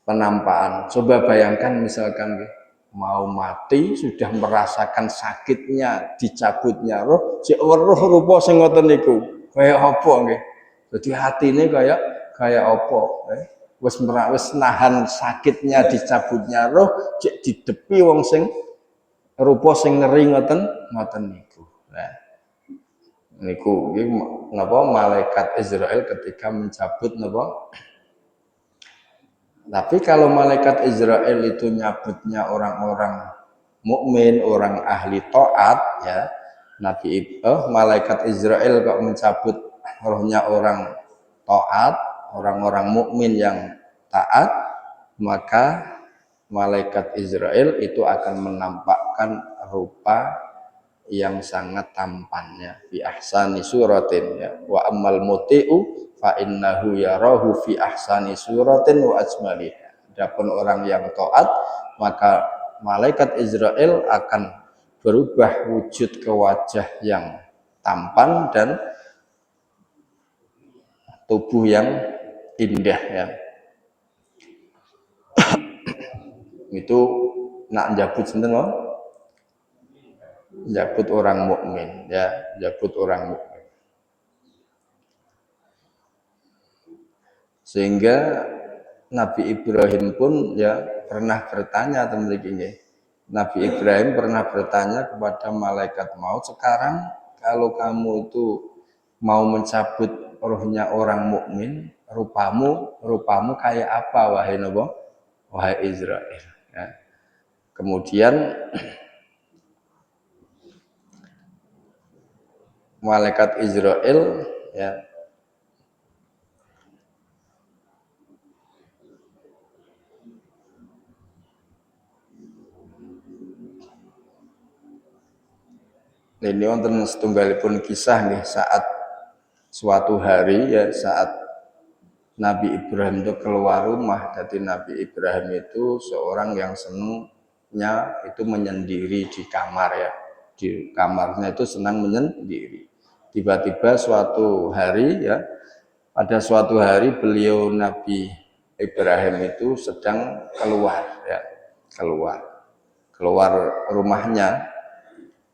penampakan. Coba bayangkan misalkan mau mati sudah merasakan sakitnya dicabutnya roh, cek weruh rupa sing ngoten niku. Kaya apa nggih? Jadi hatine kaya apa, wis nahan sakitnya dicabutnya roh, cek didepi wong sing rupa sing ngeri ngoten niku. Nah, niku napa malaikat Israel ketika mencabut napa. Tapi kalau malaikat Israel itu nyabutnya orang-orang mukmin, orang ahli taat, ya. Malaikat Israel kok mencabut rohnya orang taat, orang-orang mukmin yang taat, maka malaikat Israel itu akan menampakkan rupa yang sangat tampannya fi ahsani suratin, ya. Wa ammal muti'u fa innahu yarahu fi ahsani suratin wa ajmaliha. Adapun orang yang taat, maka malaikat Israel akan berubah wujud ke wajah yang tampan dan tubuh yang indah, ya. Itu nak njabut sinten wae? Njabut orang mukmin, ya, njabut orang mukmin. Sehingga Nabi Ibrahim pun, ya, pernah bertanya teman ini. Nabi Ibrahim pernah bertanya kepada malaikat maut, sekarang kalau kamu itu mau mencabut rohnya orang mukmin, rupamu kayak apa wahai napa? Wahai Israel. Ya. Kemudian malaikat Israel ya ini wonten setunggalipun kisah nih saat suatu hari ya saat Nabi Ibrahim itu keluar rumah. Jadi Nabi Ibrahim itu seorang yang senangnya itu menyendiri di kamar ya. Di kamarnya itu senang menyendiri. Tiba-tiba suatu hari ya, pada suatu hari beliau Nabi Ibrahim itu sedang keluar ya, keluar rumahnya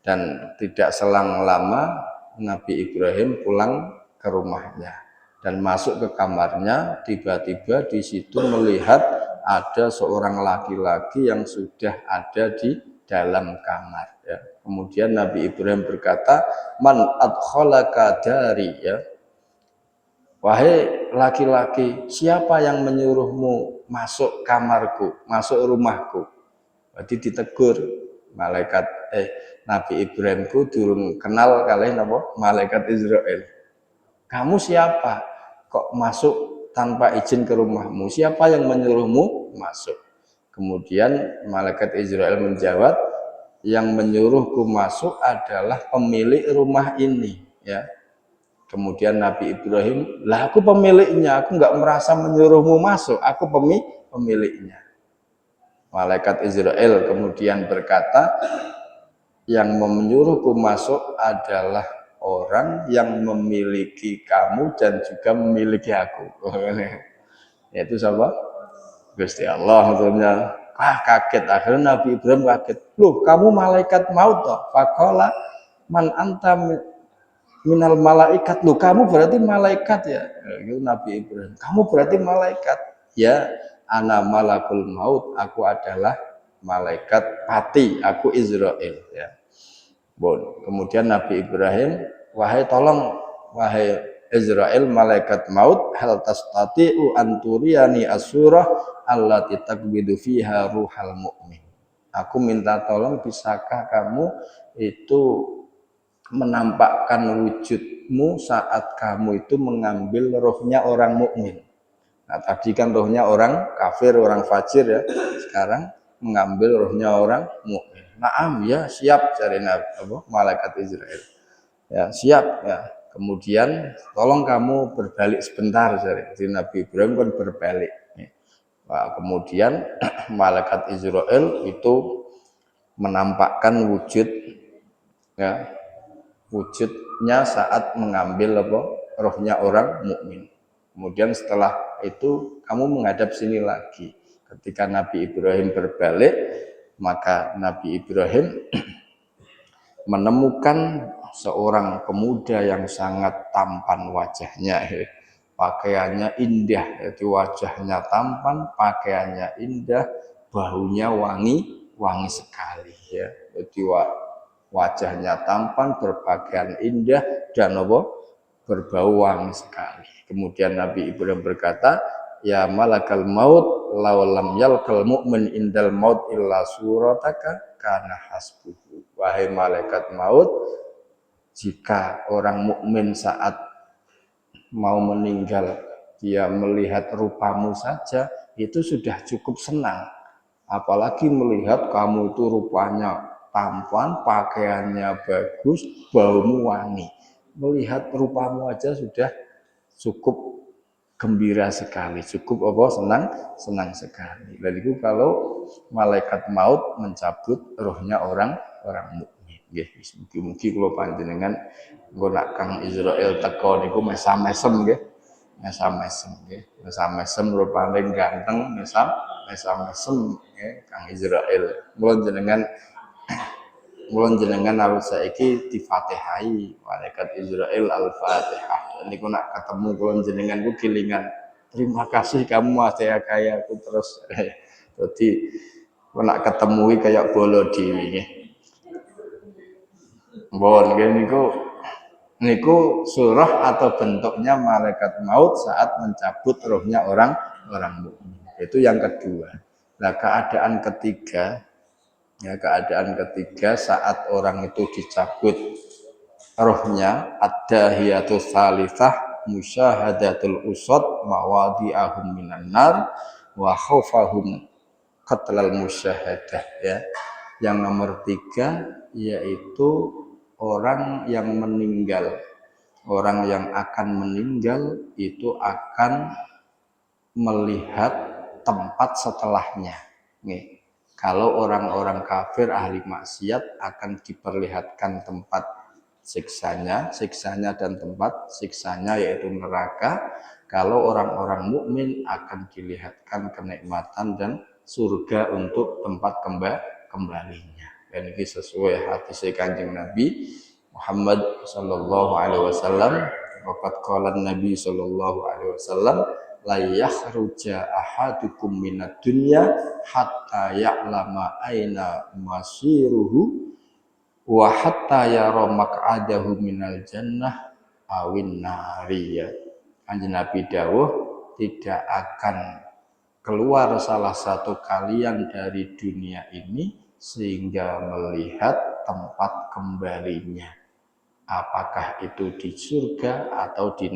dan tidak selang lama Nabi Ibrahim pulang ke rumahnya dan masuk ke kamarnya. Tiba-tiba di situ melihat ada seorang laki-laki yang sudah ada di dalam kamar ya. Kemudian Nabi Ibrahim berkata, man adkhalaka dari ya, wahai laki-laki, siapa yang menyuruhmu masuk kamarku, masuk rumahku? Berarti ditegur malaikat Nabi Ibrahimku durung kenal kalian apa? Malaikat Israel. Kamu siapa? Kok masuk tanpa izin ke rumahmu? Siapa yang menyuruhmu masuk? Kemudian malaikat Israel menjawab, yang menyuruhku masuk adalah pemilik rumah ini ya. Kemudian Nabi Ibrahim, lah aku pemiliknya, aku nggak merasa menyuruhmu masuk, aku pemiliknya. Malaikat Israel kemudian berkata, yang menyuruhku masuk adalah orang yang memiliki kamu dan juga memiliki aku. Yaitu siapa? Gusti Allah. Kaget, akhirnya Nabi Ibrahim kaget. Loh, kamu malaikat maut toh? Faqala man anta minal malaikat. Loh, kamu berarti malaikat ya? Itu Nabi Ibrahim. Kamu berarti malaikat. Ya, ana malakul maut. Aku adalah malaikat pati. Aku Israel ya. Bon. Kemudian Nabi Ibrahim, wahai Israel malaikat maut, hal tastati'u anturiani asurah allati takbidu fiha ruhal mu'min. Aku minta tolong, bisakah kamu itu menampakkan wujudmu saat kamu itu mengambil rohnya orang mukmin. Nah, tadi kan rohnya orang kafir, orang fajir ya. Sekarang mengambil rohnya orang mukmin. Naam ya, siap cari malaikat Israel. Ya, siap ya. Kemudian tolong kamu berbalik sebentar jadi Nabi Ibrahim kan berbalik. Nah, kemudian malaikat Israel itu menampakkan ya, wujudnya saat mengambil rohnya orang mukmin. Kemudian setelah itu kamu menghadap sini lagi. Ketika Nabi Ibrahim berbalik, maka Nabi Ibrahim menemukan seorang pemuda yang sangat tampan wajahnya, pakaiannya indah, jadi wajahnya tampan, pakaiannya indah, baunya wangi sekali ya. Jadi wajahnya tampan, berpakaian indah dan berbau wangi sekali. Kemudian Nabi Ibrahim berkata, ya malakal maut law lam yalqal mu'min indal maut illa surataka kana hasbuhu. Wahai malaikat maut, jika orang mukmin saat mau meninggal dia melihat rupamu saja itu sudah cukup senang. Apalagi melihat kamu itu rupanya tampan, pakaiannya bagus, baumu wangi. Melihat rupamu aja sudah cukup gembira sekali, cukup senang sekali. Dan itu kalau malaikat maut mencabut rohnya orang mukmin. Nggih, mugi-mugi kula panjenengan nggo nak Kang Israel teko niku mesam-mesem nggih. Mesam-mesem nggih. Mesam-mesem rupane ganteng, mesam-mesem nggih Kang Israel. Mula jenengan harus saiki difatihai malaikat Israel al-Fatihah. Niku nak ketemu kula jenengan ku gilingan. Terima kasih kamu masih kayak aku terus. Jadi nak ketemu kayak bolo dewi nggih. Mbon nggih niku Niku surah atau bentuknya malaikat maut saat mencabut rohnya orang mukmin. Itu yang kedua. Nah, keadaan ketiga saat orang itu dicabut rohnya, ad-dahiyatu tsalitsah musyahadatul usad mawadi'ahum minan nar wa khaufahum qatlal musyahadah, ya. Yang nomor 3 yaitu orang yang meninggal. Orang yang akan meninggal itu akan melihat tempat setelahnya. Nih, kalau orang-orang kafir ahli maksiat akan diperlihatkan tempat siksanya dan tempat siksanya yaitu neraka. Kalau orang-orang mukmin akan dilihatkan kenikmatan dan surga untuk tempat kembalinya. Dan ini sesuai hadis Kanjeng Nabi Muhammad sallallahu alaihi wasallam. Waqad qala Nabi sallallahu alaihi wasallam la yakhruja ahadukum minad dunya hatta ya'lama aina masiruhu wa hatta yara maq'adahu minal jannah awin nariyah. Kanjeng Nabi dawuh tidak akan keluar salah satu kalian dari dunia ini sehingga melihat tempat kembalinya, apakah itu di surga atau di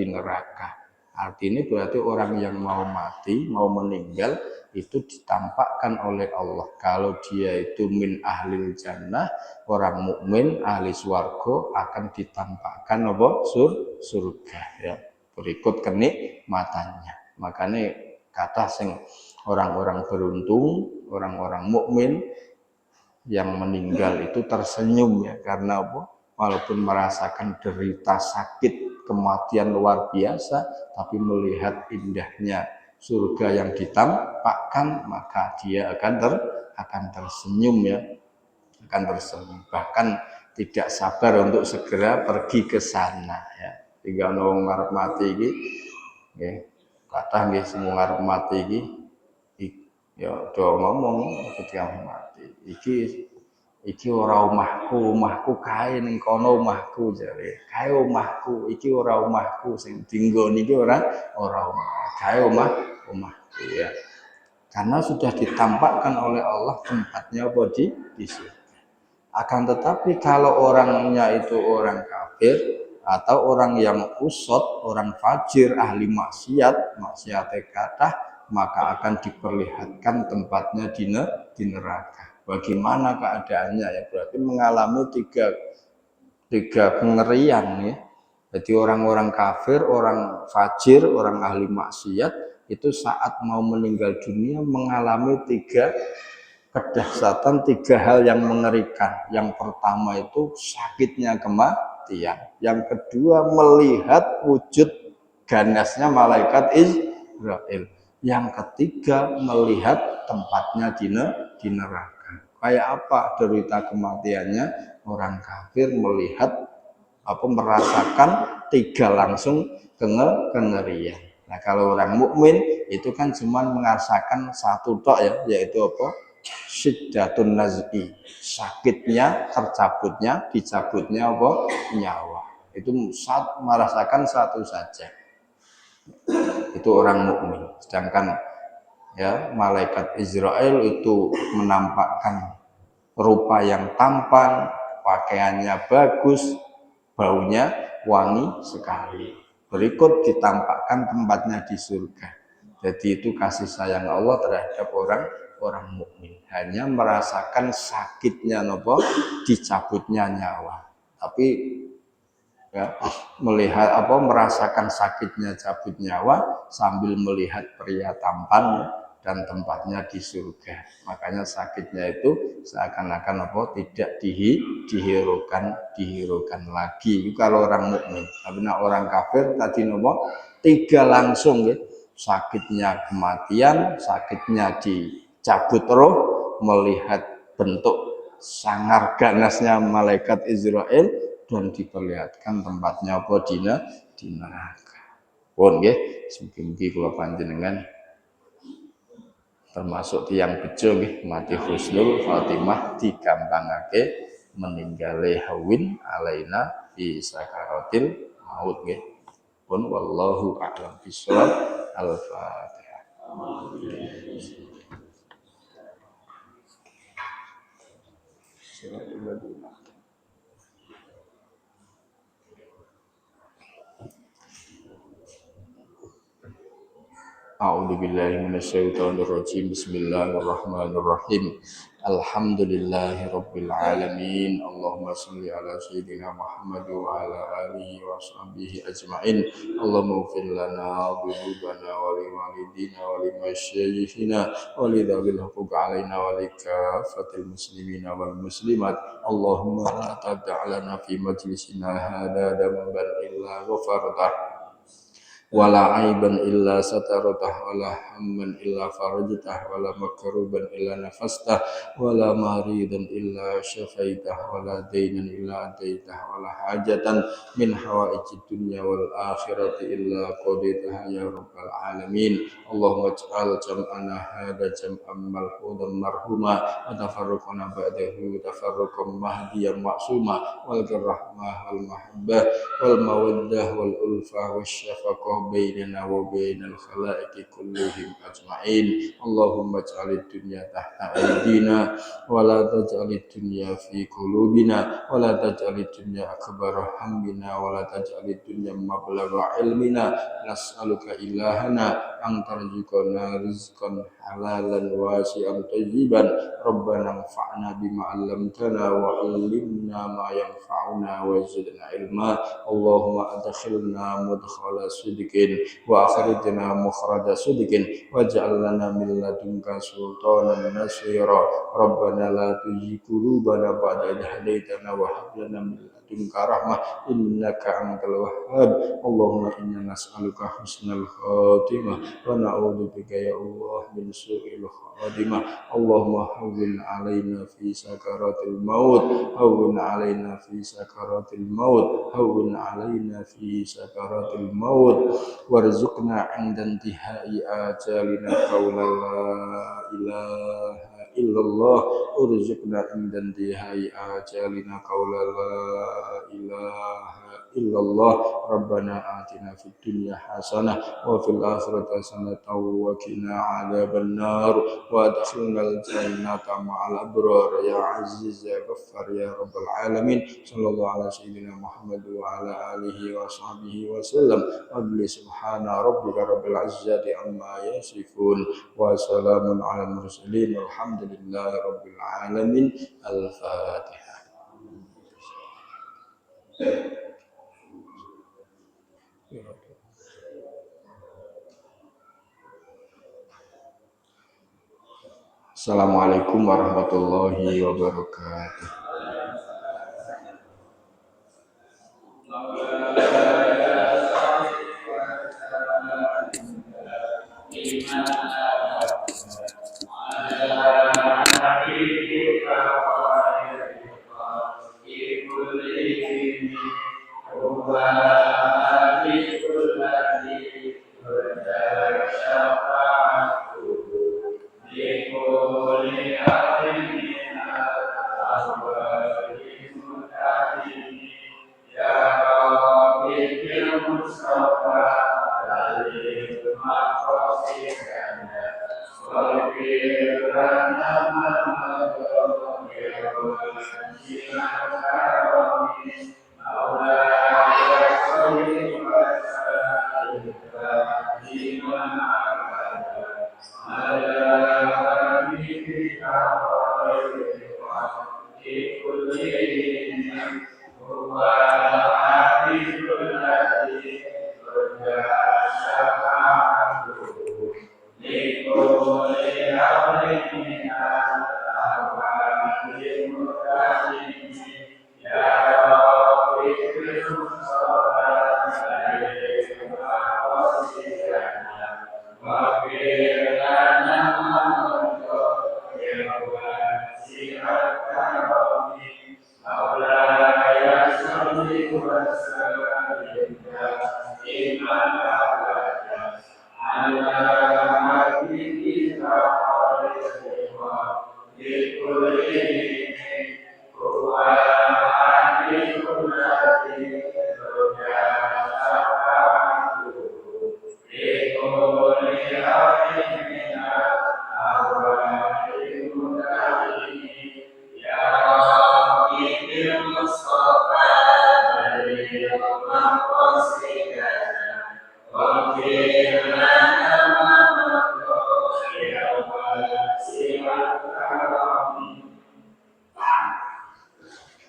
neraka. Artinya berarti orang yang mau mati, mau meninggal itu ditampakkan oleh Allah. Kalau dia itu min ahlil jannah, orang mukmin ahli swarga akan ditampakkan apa? Surga, ya. Berikut kenikmatannya. Makanya kata sing orang-orang beruntung, orang-orang mukmin yang meninggal itu tersenyum, ya, karena apa? Walaupun merasakan derita sakit kematian luar biasa, tapi melihat indahnya surga yang ditampakkan, maka dia akan tersenyum, ya, akan tersenyum, bahkan tidak sabar untuk segera pergi ke sana, ya. Tiga nong ngarep mati iki, nggih, kathah nggih semua ngarep mati iki, ya do ngomong ketika mati, iki ora omahku kae ning kono omahku, jare. Kae omahku, iki ora omahku sing dinggo niki ora omah. Kae omahku, ya. Karena sudah ditampakkan oleh Allah tempatnya apa di surga. Akan tetapi kalau orangnya itu orang kafir atau orang yang usod, orang fajir, ahli maksiat kathah, maka akan diperlihatkan tempatnya di neraka. Bagaimana keadaannya, ya? Berarti mengalami tiga pengerian, ya. Jadi orang-orang kafir, orang fajir, orang ahli maksiat itu saat mau meninggal dunia mengalami tiga kedahsyatan, tiga hal yang mengerikan. Yang pertama itu sakitnya kematian. Yang kedua melihat wujud ganasnya malaikat Israel. Yang ketiga melihat tempatnya di neraka. Kayak apa derita kematiannya? Orang kafir melihat merasakan tiga langsung kengerian. Nah, kalau orang mukmin itu kan cuma merasakan satu tok, ya, yaitu apa? Syiddatun naz'i, sakitnya, dicabutnya apa? Nyawa. Itu merasakan satu saja. Itu orang mukmin. Sedangkan, ya, malaikat Israel itu menampakkan rupa yang tampan, pakaiannya bagus, baunya wangi sekali. Berikut ditampakkan tempatnya di surga. Jadi itu kasih sayang Allah terhadap orang mukmin. Hanya merasakan sakitnya dicabutnya nyawa. Tapi, ya, merasakan sakitnya cabut nyawa sambil melihat pria tampan dan tempatnya di surga. Makanya sakitnya itu seakan-akan tidak dihiraukan lagi. Itu kalau orang mukmin. Tapi orang kafir tadi tiga langsung, ya. Sakitnya kematian, sakitnya dicabut roh, melihat bentuk sangar ganasnya malaikat Israel, dan diperlihatkan tempatnya di neraka. Pun nggih, mugi-mugi kula panjenengan termasuk tiyang bejo nggih mati husnul Fatimah digampangake meninggale hawin alaina fi sakaratil maut nggih. Pun wallahu a'lam bishawab. Al-Fatihah. A'udzu billahi minasyaitonir rajim. Bismillahirrahmanirrahim. Alhamdulillahirabbil alamin. Allahumma shalli ala sayyidina Muhammad wa ala alihi wa sahbihi ajmain. Allahumma ighfir lana dhunubana wa li walidina wa li masyayikhina wa li dzawil huquq alaina wa li kafatil muslimina wal muslimat. Allahumma la tad'alna fi majlisina hadza dhanban illa ghafartah wala aiban illa satarotah wala hamman illa farajtah wala makruban illa nafastah wala maridan illa syafaitah wala dainan illa adaitah wala hajatan min hawaijid dunya wal akhirati illa qadaitaha ya rabbal alamin. Allahumma ij'al jam'ana hadza jam'an malhudan marhuma wa tafarruqana ba'dahu tafarruqan mahdiyan ma'suma wal rahmah wal mahabbah wal mawaddah wal ulfah wasyafaqah bainana wa bainal khalaiqi kullihim ajma'in. Allahumma ij'alid dunya tahta aydina wa la taj'alid dunya fi qulubina wa la taj'alid dunya akbara hammina wa la taj'alid dunya mablagha ilmina. Nas'aluka ilahana an tarzuqana rizqan halalan wasi'an tayyiban. Rabbana anfa'na bima 'allamtana wa 'allimna ma yanfa'una wa zidna ilma. Allahumma adkhilna mudkhala sidqin wa akhrijna mukhraja sidqin waj'al lana min ladunka sultanan nasira. Rabbana la tuzigh qulubana ba'da idh hadaytana wa hab lana min ladunka rahmah innaka antal wahhab. Allahumma inna nas'aluka husnal khatimah wa na'udzubika ya Allah min su'il khatimah. Allahumma hawwin 'alaina fi sakaratil maut hawwin 'alaina fi sakaratil maut hawwin 'alaina fi sakaratil maut warzuqna 'inda intihai ajalina qawla la ilaha illallah urzuqna 'inda intihai ajalina qawla la ilaha illallah. Rabbana atina fid dunya hasanah wa fil akhirati hasanah wa qina 'adzaban nar wa adkhilnal jannata ma'al abrar ya aziz ya ghaffar ya rabbal alamin. Sallallahu ala sayyidina Muhammad wa ala alihi wa sahbihi wa sallam. Subhana rabbika rabbil izzati amma yasifun wa salamun ala mursalin walhamdulillahi rabbil alamin. Al-Fatihah. Assalamualaikum warahmatullahi wabarakatuh.